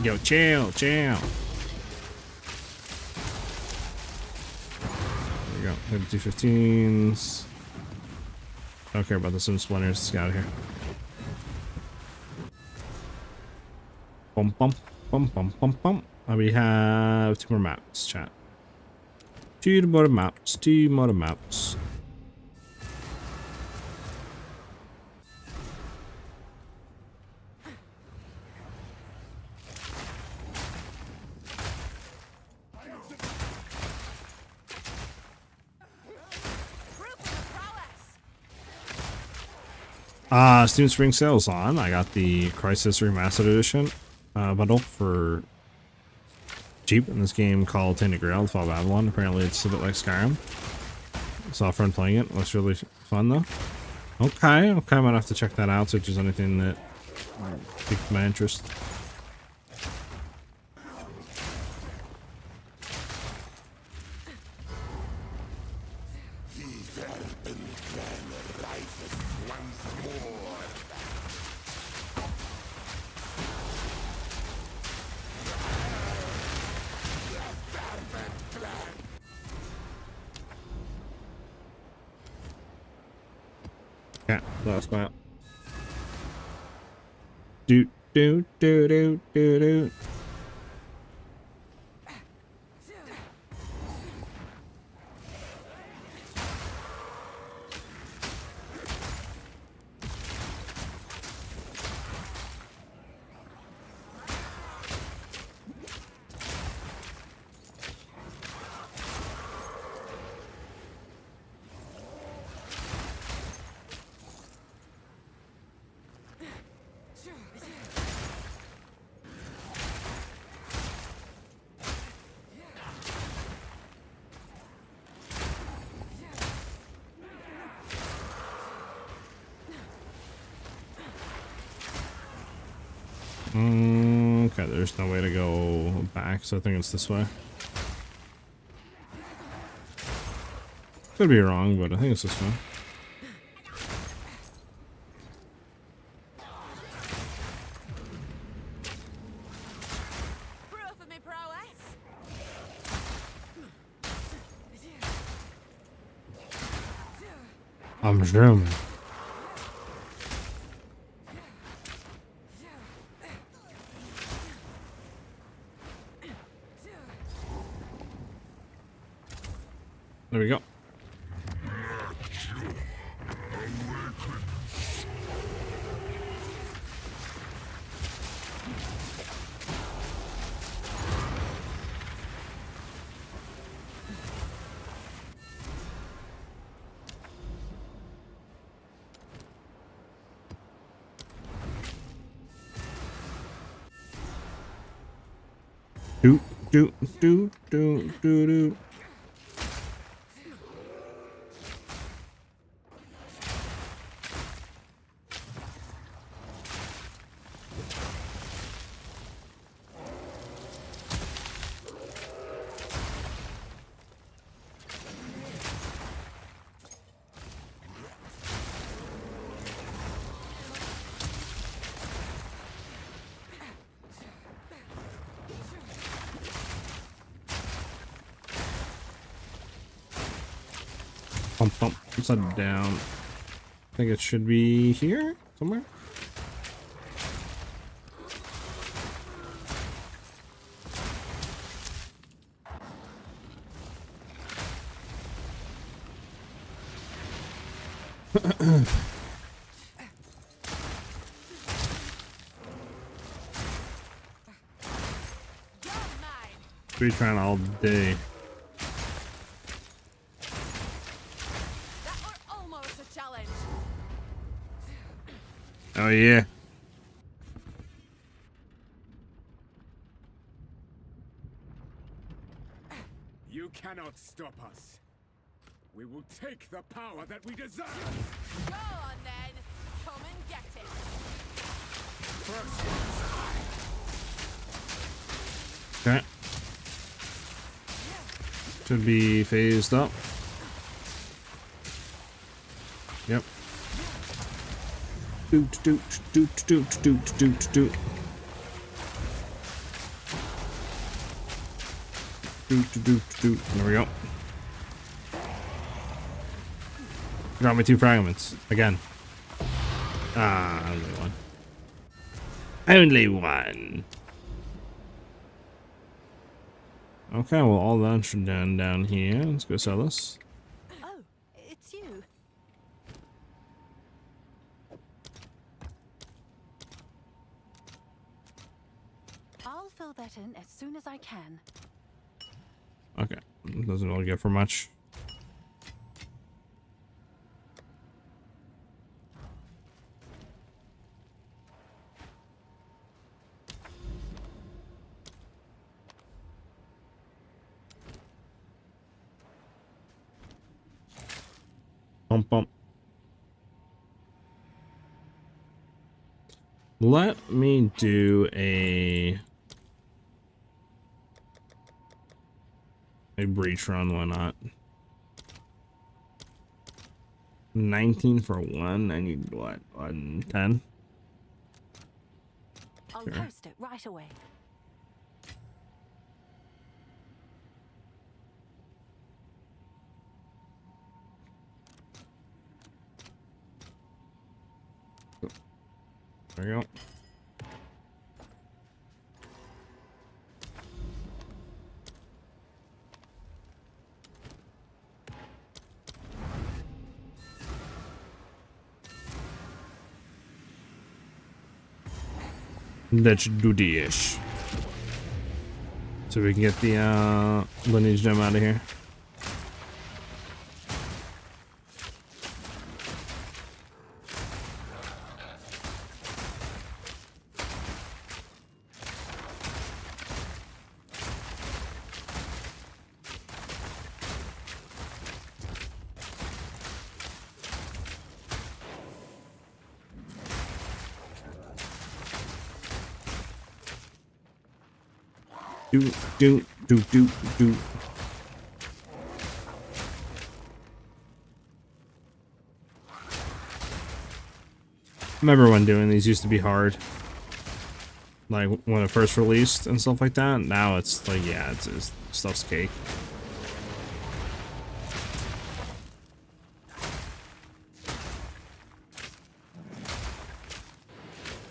Yo, chill, chill. There we go. Hit the 215s. Don't care about the sim splinters. Let's get out of here. Bum bum bum bum bum bum. We have 2 more maps, chat. 2 more maps. 2 more maps. Steam Spring Sale's on. I got the Crisis Remastered Edition bundle for cheap in this game called Tainted Grail, The Fall of Babylon. Apparently it's a bit like Skyrim. Saw a friend playing it. Looks really fun though. Okay, I might have to check that out, see if there's anything that piqued my interest. Yeah, last map. Do do do do do do. Okay, there's no way to go back, so I think it's this way. Could be wrong, but I think it's this way. Proof of me prowess. I'm zooming. There we go. Do do do do do do. Bump bump upside down. I think it should be here somewhere. Be trying all day. That were almost a challenge. Oh yeah. You cannot stop us. We will take the power that we deserve. Go on then. Come and get it. Okay. Should be phased up. Yep. Doot, doot, doot, doot, doot, doot, doot. Doot, doot, doot. There we go. Got me 2 fragments. Again. Ah, only one. Only one. Okay, well, all that should down here. Let's go sell this. Oh, it's you. I'll fill that in as soon as I can. Okay, doesn't really get for much. Bump, bump. Let me do a breach run, why not? 19 for 1. I need what? 10? I'll Sure. post it right away. There we go. Let's do this. So we can get the lineage gem out of here. Do. Remember when doing these used to be hard? Like when it first released and stuff like that. Now it's like, yeah, it's stuff's cake.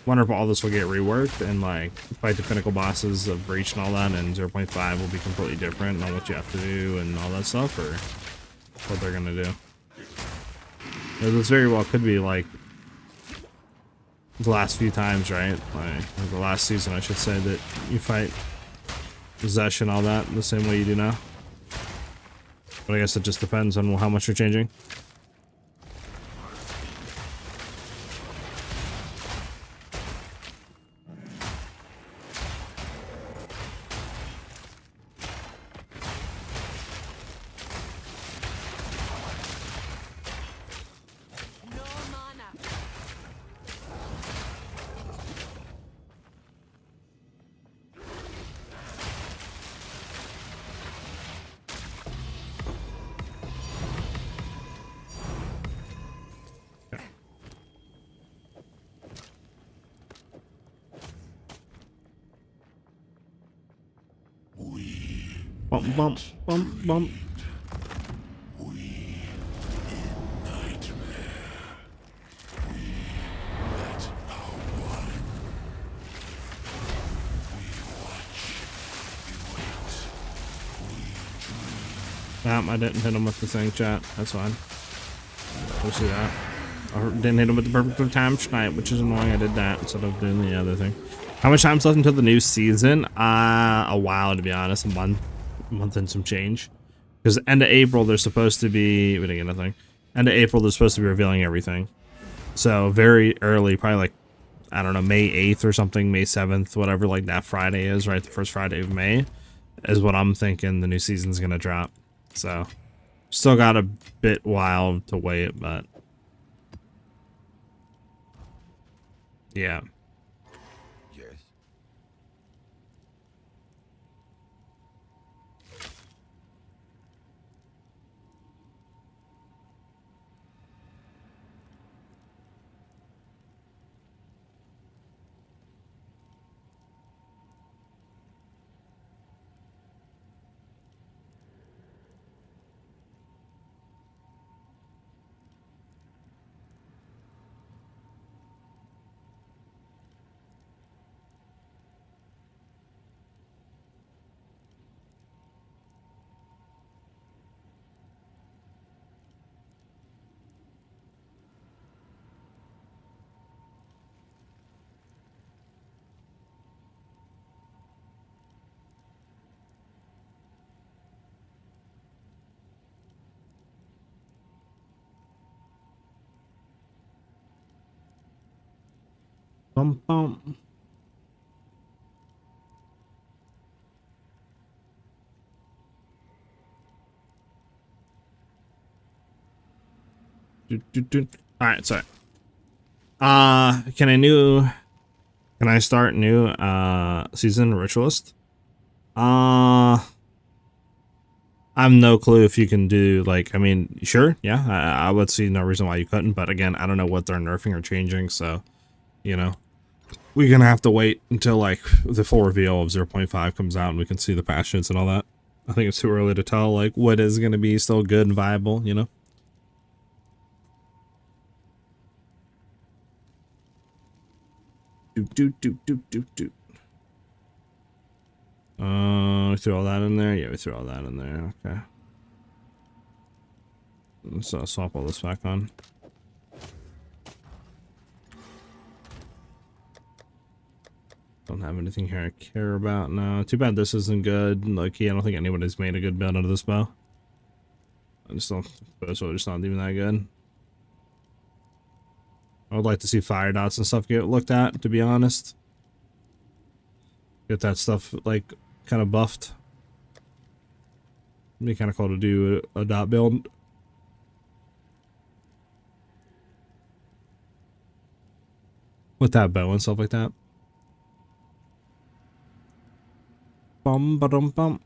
Wonder if all this will get reworked and like fight the pinnacle bosses of Breach and all that, and 0.5 will be completely different on what you have to do and all that stuff, or what they're gonna do. This very well could be like the last few times, right? Like the last season, I should say, that you fight Zesh and all that the same way you do now. But I guess it just depends on how much you're changing. No mana. Bump, bump, bump, bump. I didn't hit him with the thing, chat. That's fine. We'll see that. I didn't hit him with the perfect time tonight, which is annoying. I did that instead of doing the other thing. How much time's left until the new season? A while, to be honest. A month and some change. Because end of April, they're supposed to be... We didn't get nothing. End of April, they're supposed to be revealing everything. So very early, probably like, I don't know, May 8th or something, May 7th, whatever like that Friday is, right? The first Friday of May is what I'm thinking the new season's going to drop. So, still got a bit while to wait, but yeah. Yes. Bum bum. Alright, so can I start new season ritualist? I have no clue if you can do, like, I mean, sure, yeah, I would see no reason why you couldn't, but again, I don't know what they're nerfing or changing, so, you know, we're gonna have to wait until, like, the full reveal of 0.5 comes out and we can see the patch notes and all that. I think it's too early to tell, like, what is gonna be still good and viable, you know? We threw all that in there? Yeah, we threw all that in there. Okay. Let's swap all this back on. Don't have anything here I care about now. Too bad this isn't good. Like, yeah, I don't think anybody's made a good build out of this bow. I just don't. It's really just not even that good. I would like to see fire dots and stuff get looked at, to be honest. Get that stuff, like, kind of buffed. It'd be kind of cool to do a dot build. With that bow and stuff like that. Bum ba dum bum.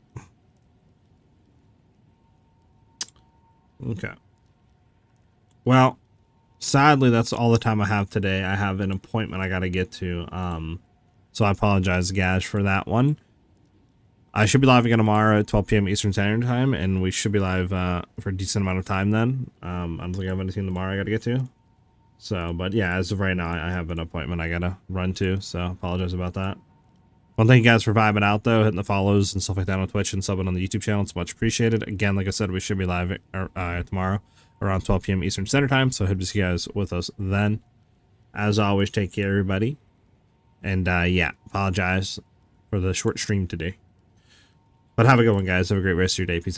Okay. Well, sadly, that's all the time I have today. I have an appointment I gotta get to. So I apologize, Gash, for that one. I should be live again tomorrow at 12 p.m. Eastern Standard Time, and we should be live for a decent amount of time then. I don't think I have anything tomorrow I gotta get to. So, but yeah, as of right now, I have an appointment I gotta run to, so apologize about that. Well, thank you guys for vibing out, though, hitting the follows and stuff like that on Twitch and subbing on the YouTube channel. It's much appreciated. Again, like I said, we should be live tomorrow around 12 p.m. Eastern Standard Time, so I hope to see you guys with us then. As always, take care, everybody. And, yeah, apologize for the short stream today. But have a good one, guys. Have a great rest of your day. Peace out.